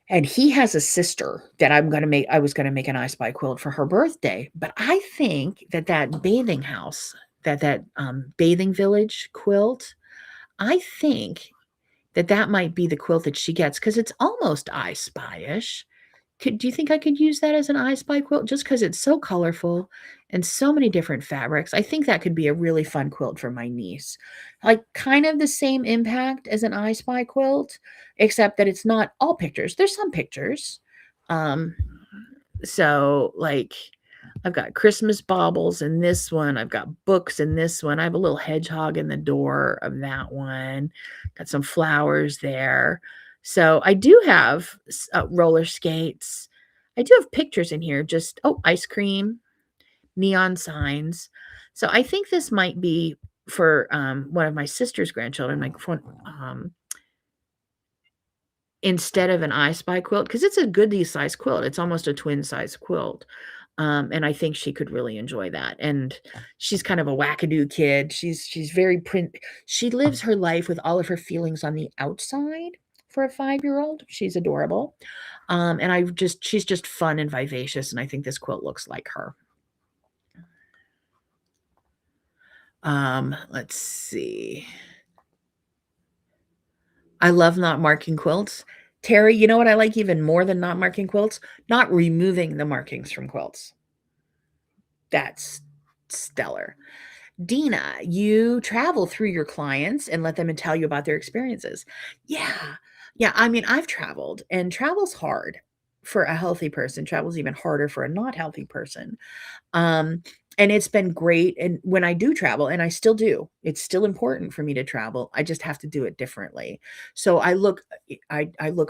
And he has a sister that I was gonna make an I Spy quilt for her birthday, but I think that that bathing house, bathing village quilt, I think that that might be the quilt that she gets because it's almost I Spy-ish. Do you think I could use that as an I Spy quilt just because it's so colorful and so many different fabrics? I think that could be a really fun quilt for my niece. Like, kind of the same impact as an I Spy quilt, except that it's not all pictures. There's some pictures. Um, so, like, I've got Christmas baubles in this one. I've got books in this one. I have a little hedgehog in the door of that one. Got some flowers there. So I do have roller skates. I do have pictures in here. Just ice cream, neon signs. So I think this might be for one of my sister's grandchildren, instead of an I Spy quilt, because it's a goodly size quilt. It's almost a twin size quilt. And I think she could really enjoy that. And she's kind of a wackadoo kid. She's very print. She lives her life with all of her feelings on the outside for a 5-year-old. She's adorable. And she's just fun and vivacious. And I think this quilt looks like her. Let's see. I love not marking quilts. Terry, you know what I like even more than not marking quilts? Not removing the markings from quilts. That's stellar. Dina, you travel through your clients and let them tell you about their experiences. Yeah. Yeah. I mean, I've traveled, and travel's hard for a healthy person. Travel's even harder for a not healthy person. Um, and it's been great. And when I do travel, and I still do, it's still important for me to travel. I just have to do it differently. So I look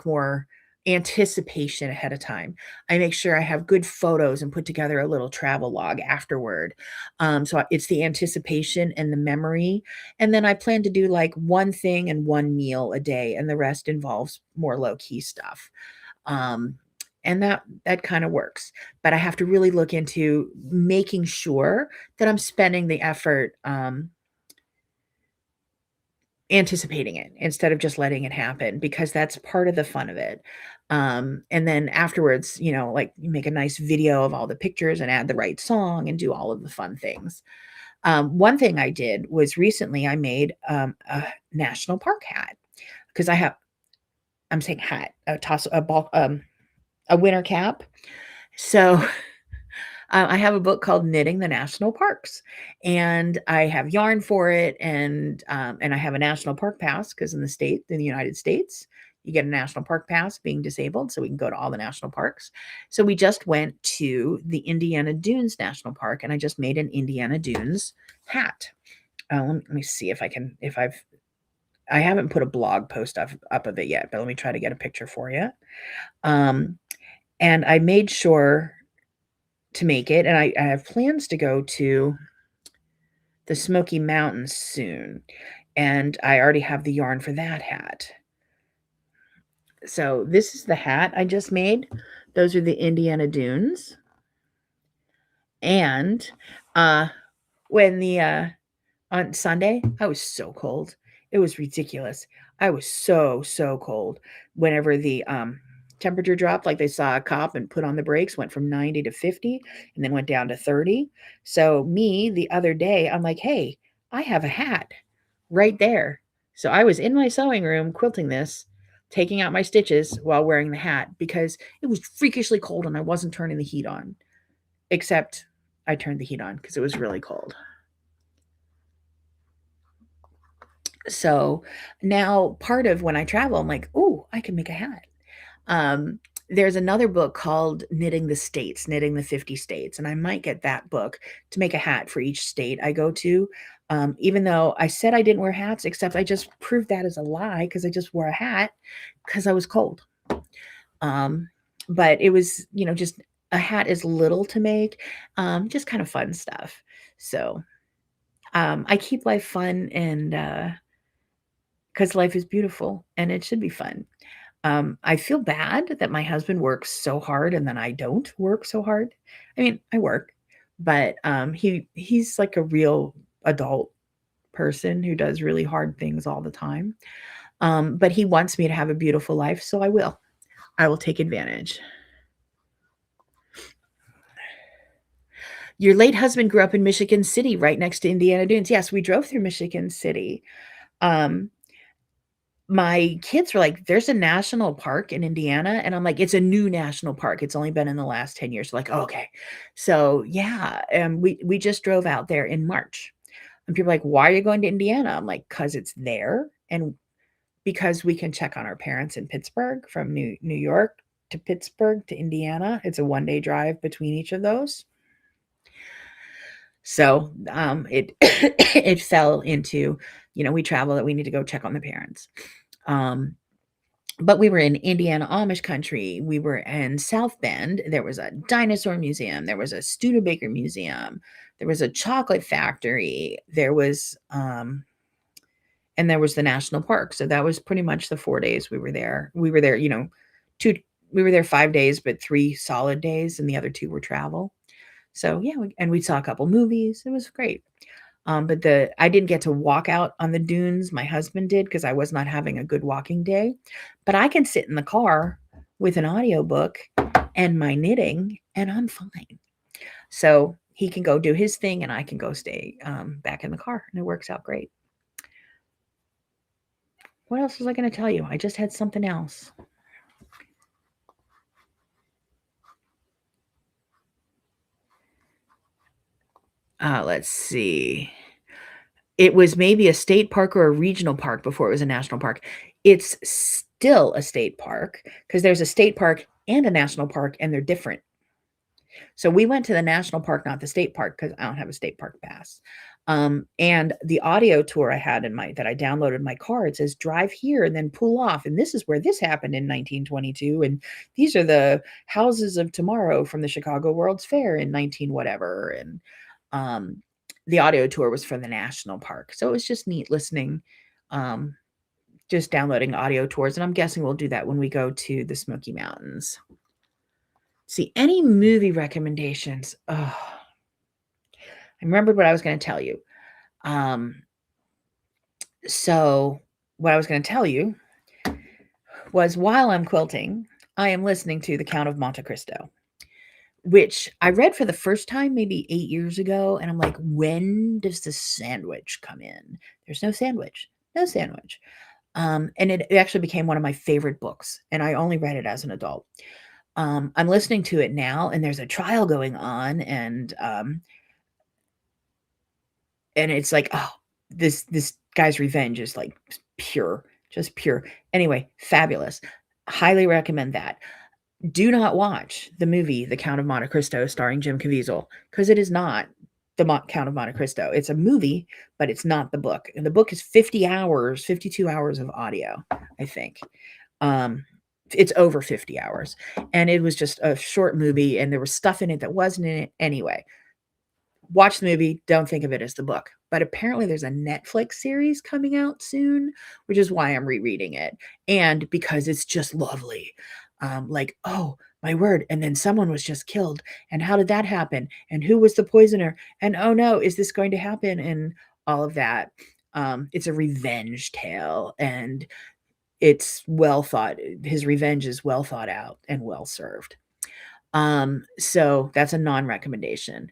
more anticipation ahead of time. I make sure I have good photos and put together a little travel log afterward. It's the anticipation and the memory. And then I plan to do like one thing and one meal a day, and the rest involves more low key stuff. Um, and that kind of works. But I have to really look into making sure that I'm spending the effort anticipating it instead of just letting it happen, because that's part of the fun of it. And then afterwards, like, you make a nice video of all the pictures and add the right song and do all of the fun things. One thing I did was recently I made a national park hat, because I'm saying hat, a winter cap. So I have a book called Knitting the National Parks, and I have yarn for it, and I have a national park pass, because in the United States, you get a national park pass being disabled, so we can go to all the national parks. So we just went to the Indiana Dunes National Park, and I just made an Indiana Dunes hat. Let me see if I haven't put a blog post up of it yet, but let me try to get a picture for you. And I made sure to make it, and I have plans to go to the Smoky Mountains soon, and I already have the yarn for that hat. So this is the hat I just made. Those are the Indiana Dunes. And when on Sunday, I was so cold. It was ridiculous. I was so cold. Whenever the temperature dropped, like, they saw a cop and put on the brakes, went from 90 to 50, and then went down to 30. So me, the other day, I'm like, hey, I have a hat right there. So I was in my sewing room quilting this, taking out my stitches while wearing the hat, because it was freakishly cold and I wasn't turning the heat on. Except I turned the heat on because it was really cold. So now, part of when I travel, I'm like, "Ooh, I can make a hat. Um, there's another book called Knitting the States, Knitting the 50 States, and I might get that book to make a hat for each state I go to. Even though I said I didn't wear hats, except I just proved that as a lie because I just wore a hat because I was cold. Um, but it was, just a hat is little to make, just kind of fun stuff. So I keep life fun and because life is beautiful and it should be fun. I feel bad that my husband works so hard and then I don't work so hard. I mean, I work, but he's like a real adult person who does really hard things all the time. But he wants me to have a beautiful life, so I will. I will take advantage. Your late husband grew up in Michigan City, right next to Indiana Dunes. Yes, we drove through Michigan City. Um, my kids were like, "There's a national park in Indiana," and I'm like, "It's a new national park. It's only been in the last 10 years." Like, "Oh, okay." So, yeah, we just drove out there in March. And people are like, "Why are you going to Indiana?" I'm like, "'Cause it's there, and because we can check on our parents in Pittsburgh from New York to Pittsburgh to Indiana. It's a one-day drive between each of those." So, it it fell into, we travel that we need to go check on the parents. Um, but we were in Indiana Amish country. We were in South Bend. There was a dinosaur museum. There was a Studebaker museum. There was a chocolate factory. And there was the national park. So that was pretty much the 4 days we were there. We were there, 2 we were there 5 days, but 3 solid days, and the other 2 were travel. So, yeah, we saw a couple movies. It was great. But I didn't get to walk out on the dunes. My husband did because I was not having a good walking day. But I can sit in the car with an audiobook and my knitting, and I'm fine. So he can go do his thing, and I can go stay back in the car, and it works out great. What else was I going to tell you? I just had something else. Let's see. It was maybe a state park or a regional park before it was a national park. It's still a state park because there's a state park and a national park, and they're different. So we went to the national park, not the state park, because I don't have a state park pass. And the audio tour I had that I downloaded in my car, it says drive here and then pull off. And this is where this happened in 1922. And these are the houses of tomorrow from the Chicago World's Fair in 19 whatever. And the audio tour was for the national park. So it was just neat listening, just downloading audio tours. And I'm guessing we'll do that when we go to the Smoky Mountains. See, any movie recommendations? Oh, I remembered what I was going to tell you. So what I was going to tell you was while I'm quilting, I am listening to The Count of Monte Cristo, which I read for the first time maybe 8 years ago. And I'm like, when does the sandwich come in? There's no sandwich. No sandwich. And it actually became one of my favorite books. And I only read it as an adult. I'm listening to it now, and there's a trial going on, and it's like, oh, this guy's revenge is like pure, just pure. Anyway, fabulous. Highly recommend that. Do not watch the movie The Count of Monte Cristo starring Jim Caviezel, because it is not the Count of Monte Cristo. It's a movie, but it's not the book. And the book is 50 hours, 52 hours of audio, I think. It's over 50 hours. And it was just a short movie, and there was stuff in it that wasn't in it anyway. Watch the movie, don't think of it as the book. But apparently there's a Netflix series coming out soon, which is why I'm rereading it. And because it's just lovely. Like, oh, my word. And then someone was just killed. And how did that happen? And who was the poisoner? And oh no, is this going to happen? And all of that. It's a revenge tale, and it's well thought. His revenge is well thought out and well served. So that's a non-recommendation.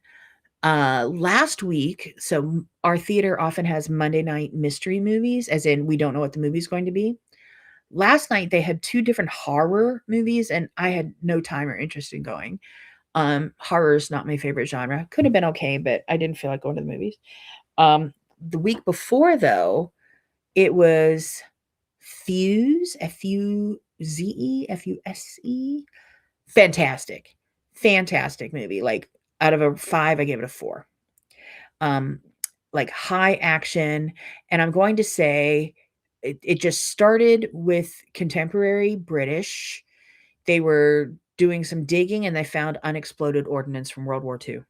Last week, so our theater often has Monday night mystery movies, as in we don't know what the movie's going to be. Last night they had 2 different horror movies, and I had no time or interest in going. Horror is not my favorite genre. Could have been okay, but I didn't feel like going to the movies. The week before, though, it was Fuse, Fuse, Fuse. Fantastic. Fantastic movie. Like out of a 5, I gave it a 4. Um, like high action, and I'm going to say it just started with contemporary British. They were doing some digging and they found unexploded ordnance from World War II.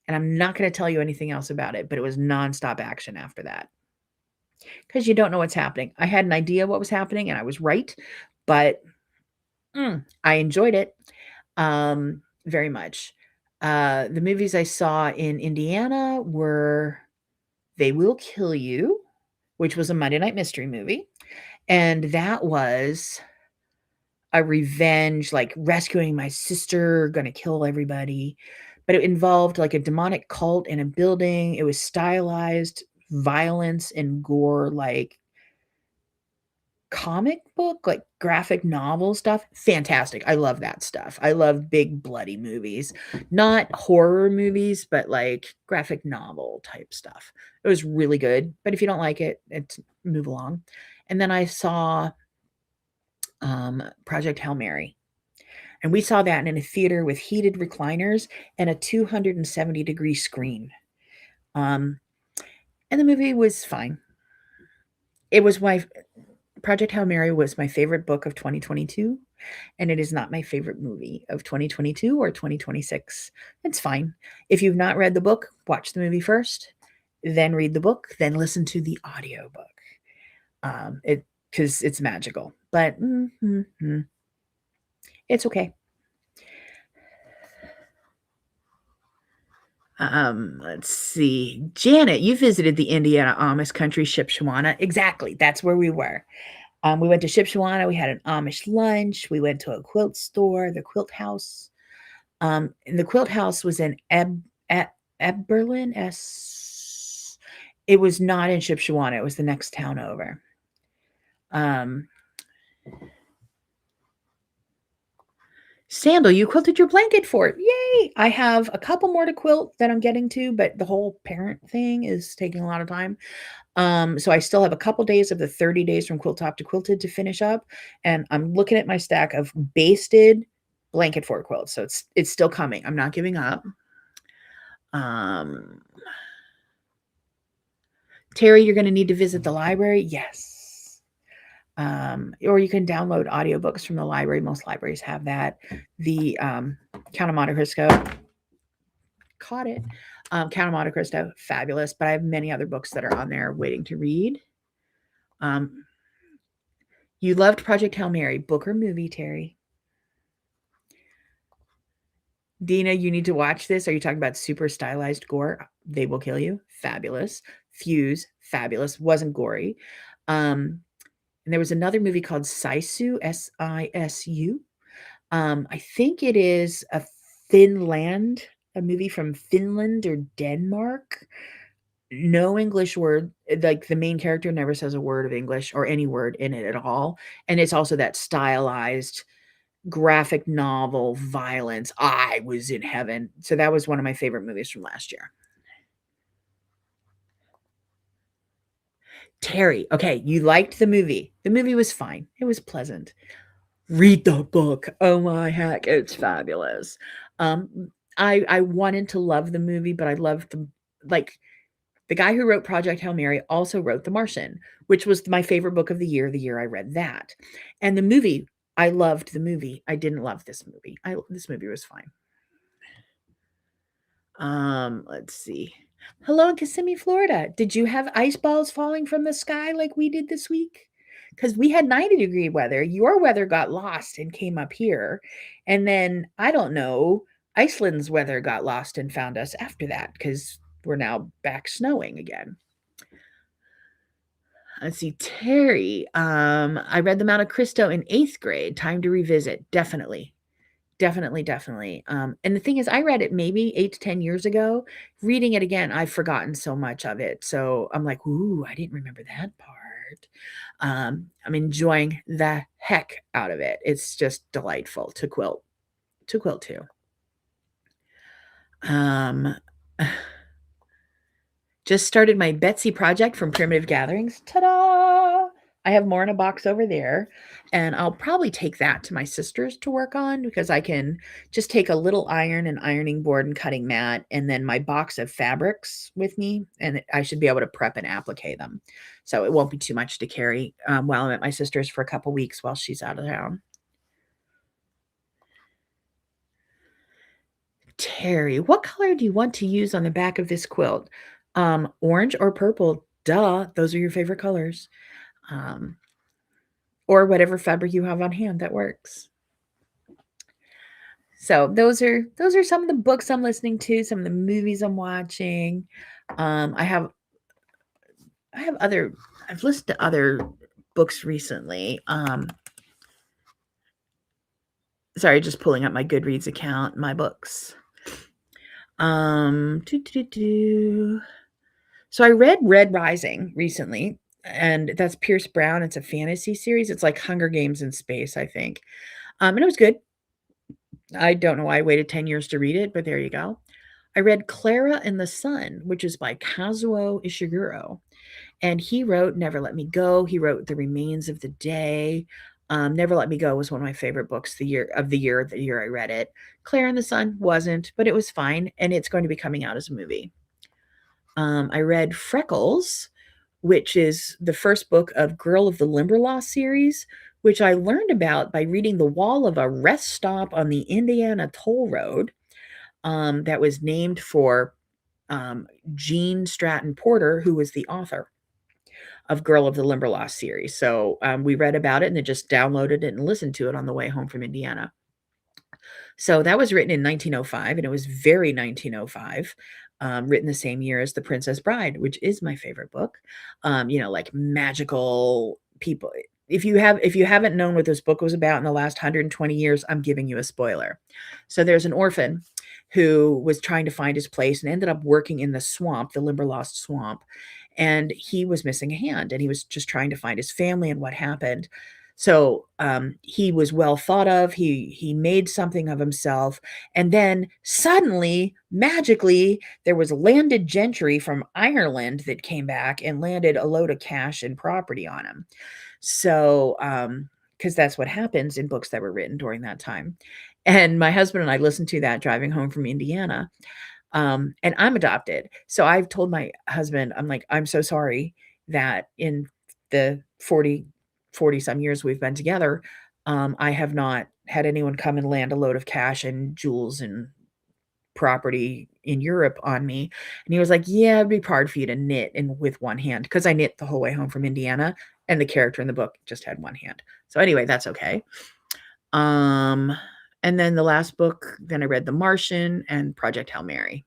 And I'm not going to tell you anything else about it, but it was nonstop action after that. Because you don't know what's happening. I had an idea what was happening and I was right, but I enjoyed it very much. The movies I saw in Indiana were They Will Kill You, which was a Monday Night Mystery movie. And that was a revenge, like rescuing my sister, gonna kill everybody. But it involved like a demonic cult in a building. It was stylized violence and gore, like comic book, like graphic novel stuff. Fantastic. I love that stuff. I love big bloody movies, not horror movies, but like graphic novel type stuff. It was really good. But if you don't like it, it's move along. And then I saw Project Hail Mary. And we saw that in a theater with heated recliners and a 270-degree screen. And the movie was fine. It was Project Hail Mary was my favorite book of 2022, and it is not my favorite movie of 2022 or 2026. It's fine. If you've not read the book, watch the movie first, then read the book, then listen to the audiobook. Because it's magical. But it's okay. Let's see. Janet, you visited the Indiana Amish country, Shipshewana. Exactly. That's where we were. We went to Shipshewana. We had an Amish lunch. We went to a quilt store, the Quilt House. And the Quilt House was in Eberlin. It was not in Shipshewana. It was the next town over. Sandal, you quilted your blanket for it. Yay! I have a couple more to quilt that I'm getting to, but the whole parent thing is taking a lot of time. So I still have a couple days of the 30 days from quilt top to quilted to finish up, and I'm looking at my stack of basted blanket fort quilts. So it's still coming. I'm not giving up. Terry, you're going to need to visit the library. Yes. Or you can download audiobooks from the library. Most libraries have that. The Count of Monte Cristo, caught it. Count of Monte Cristo, fabulous. But I have many other books that are on there waiting to read. You loved Project Hail Mary. Book or movie, Terry? Dina, you need to watch this. Are you talking about super stylized gore? They Will Kill You. Fabulous. Fuse. Fabulous. Wasn't gory. And there was another movie called Sisu, Sisu. I think it is a Finland, a movie from Finland or Denmark. No English word. Like the main character never says a word of English or any word in it at all. And it's also that stylized graphic novel violence. I was in heaven. So that was one of my favorite movies from last year. Terry, okay, you liked the movie. The movie was fine. It was pleasant. Read the book. Oh my heck, it's fabulous. I wanted to love the movie, but I loved the guy who wrote Project Hail Mary also wrote The Martian, which was my favorite book of the year I read that. And the movie, I loved the movie. I didn't love this movie. This movie was fine. Let's see. Hello in Kissimmee, Florida. Did you have ice balls falling from the sky like we did this week? Because we had 90-degree weather. Your weather got lost and came up here. And then, I don't know, Iceland's weather got lost and found us after that because we're now back snowing again. Let's see, Terry. I read the Monte Cristo in 8th grade. Time to revisit. Definitely. Definitely. And the thing is, I read it maybe 8 to 10 years ago. Reading it again, I've forgotten so much of it. So I'm like, ooh, I didn't remember that part. I'm enjoying the heck out of it. It's just delightful to quilt too. Just started my Betsy project from Primitive Gatherings. Ta-da! I have more in a box over there, and I'll probably take that to my sister's to work on because I can just take a little iron and ironing board and cutting mat and then my box of fabrics with me, and I should be able to prep and applique them. So it won't be too much to carry while I'm at my sister's for a couple weeks while she's out of town. Terry, what color do you want to use on the back of this quilt? Orange or purple? Duh, those are your favorite colors. Um, or whatever fabric you have on hand that works. So those are some of the books I'm listening to, some of the movies I'm watching. I have other I've listened to other books recently. Sorry, just pulling up my Goodreads account, my books. Doo, doo, doo, doo. So I read Red Rising recently, and that's Pierce Brown. It's a fantasy series. It's like Hunger Games in space, I think. And it was good. I don't know why I waited 10 years to read it, but there you go. I read Clara and the Sun, which is by Kazuo Ishiguro. And he wrote Never Let Me Go. He wrote The Remains of the Day. Never Let Me Go was one of my favorite books the year I read it. Clara and the Sun wasn't, but it was fine. And it's going to be coming out as a movie. I read Freckles, which is the first book of Girl of the Limberlost series, which I learned about by reading the wall of a rest stop on the Indiana Toll Road that was named for Gene Stratton Porter, who was the author of Girl of the Limberlost series. So we read about it and then just downloaded it and listened to it on the way home from Indiana. So that was written in 1905, and it was very 1905. Written the same year as The Princess Bride, which is my favorite book. Like magical people. If you haven't known what this book was about in the last 120 years, I'm giving you a spoiler. So there's an orphan who was trying to find his place and ended up working in the swamp, the Limberlost swamp, and he was missing a hand, and he was just trying to find his family and what happened. So he was well thought of. He made something of himself, and then suddenly, magically, there was landed gentry from Ireland that came back and landed a load of cash and property on him. So, because that's what happens in books that were written during that time. And my husband and I listened to that driving home from Indiana. And I'm adopted. So I've told my husband, I'm like, I'm so sorry that in the 40 some years we've been together, I have not had anyone come and land a load of cash and jewels and property in Europe on me. And he was like, yeah, it'd be hard for you to knit and with one hand because I knit the whole way home from Indiana and the character in the book just had one hand. So anyway, that's okay. And then the last book, then I read The Martian and Project Hail Mary,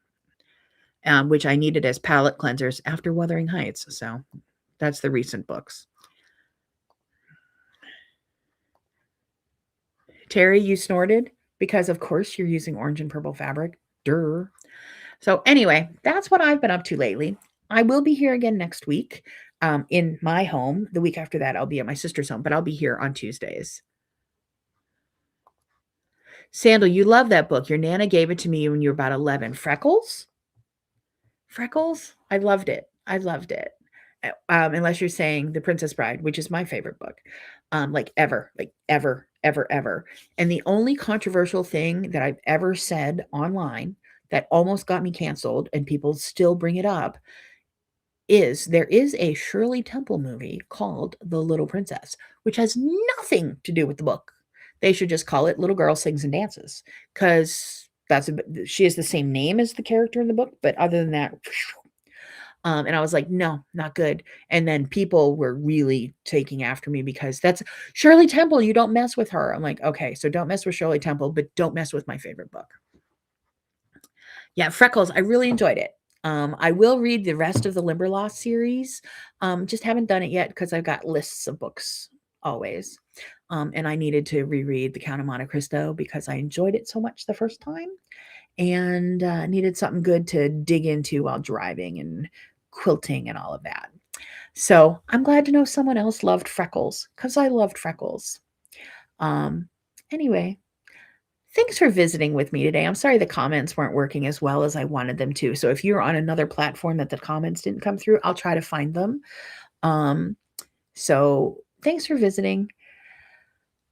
which I needed as palate cleansers after Wuthering Heights. So that's the recent books. Terry, you snorted because, of course, you're using orange and purple fabric. Durr. So anyway, that's what I've been up to lately. I will be here again next week in my home. The week after that, I'll be at my sister's home, but I'll be here on Tuesdays. Sandal, you love that book. Your Nana gave it to me when you were about 11. Freckles? Freckles? I loved it. I loved it. Unless you're saying The Princess Bride, which is my favorite book, like ever, ever. And the only controversial thing that I've ever said online that almost got me canceled, and people still bring it up, is there is a Shirley Temple movie called The Little Princess, which has nothing to do with the book. They should just call it Little Girl Sings and Dances because she has the same name as the character in the book, but other than that, and I was like, no, not good. And then people were really taking after me because that's Shirley Temple. You don't mess with her. I'm like, okay, so don't mess with Shirley Temple, but don't mess with my favorite book. Yeah, Freckles. I really enjoyed it. I will read the rest of the Limberlost series. Just haven't done it yet because I've got lists of books always. And I needed to reread The Count of Monte Cristo because I enjoyed it so much the first time and needed something good to dig into while driving and quilting and all of that. So I'm glad to know someone else loved Freckles because I loved Freckles. Anyway, thanks for visiting with me today. I'm sorry the comments weren't working as well as I wanted them to. So if you're on another platform that the comments didn't come through, I'll try to find them. So thanks for visiting.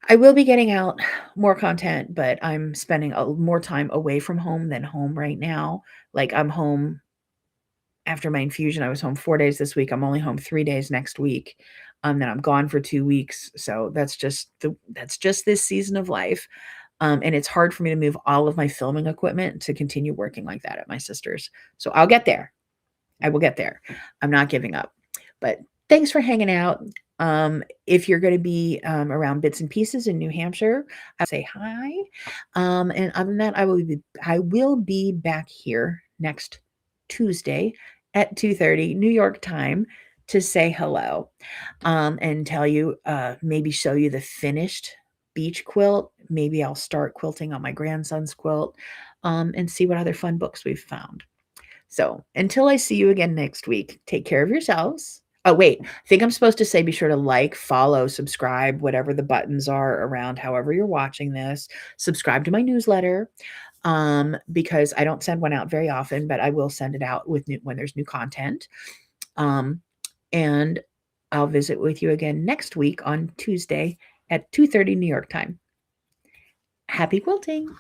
I will be getting out more content, but I'm spending more time away from home than home right now. Like I'm home after my infusion. I was home 4 days this week. I'm only home 3 days next week. Then I'm gone for 2 weeks. So that's just this season of life. And it's hard for me to move all of my filming equipment to continue working like that at my sister's. So I'll get there. I will get there. I'm not giving up. But thanks for hanging out. If you're going to be around Bits and Pieces in New Hampshire, I'll say hi. And other than that, I will be back here next Tuesday at 2:30 New York time to say hello and tell you, maybe show you the finished beach quilt. Maybe I'll start quilting on my grandson's quilt and see what other fun books we've found. So until I see you again next week, take care of yourselves. Oh, wait, I think I'm supposed to say be sure to like, follow, subscribe, whatever the buttons are around, however you're watching this. Subscribe to my newsletter because I don't send one out very often, but I will send it out when there's new content. And I'll visit with you again next week on Tuesday at 2:30 New York time. Happy quilting.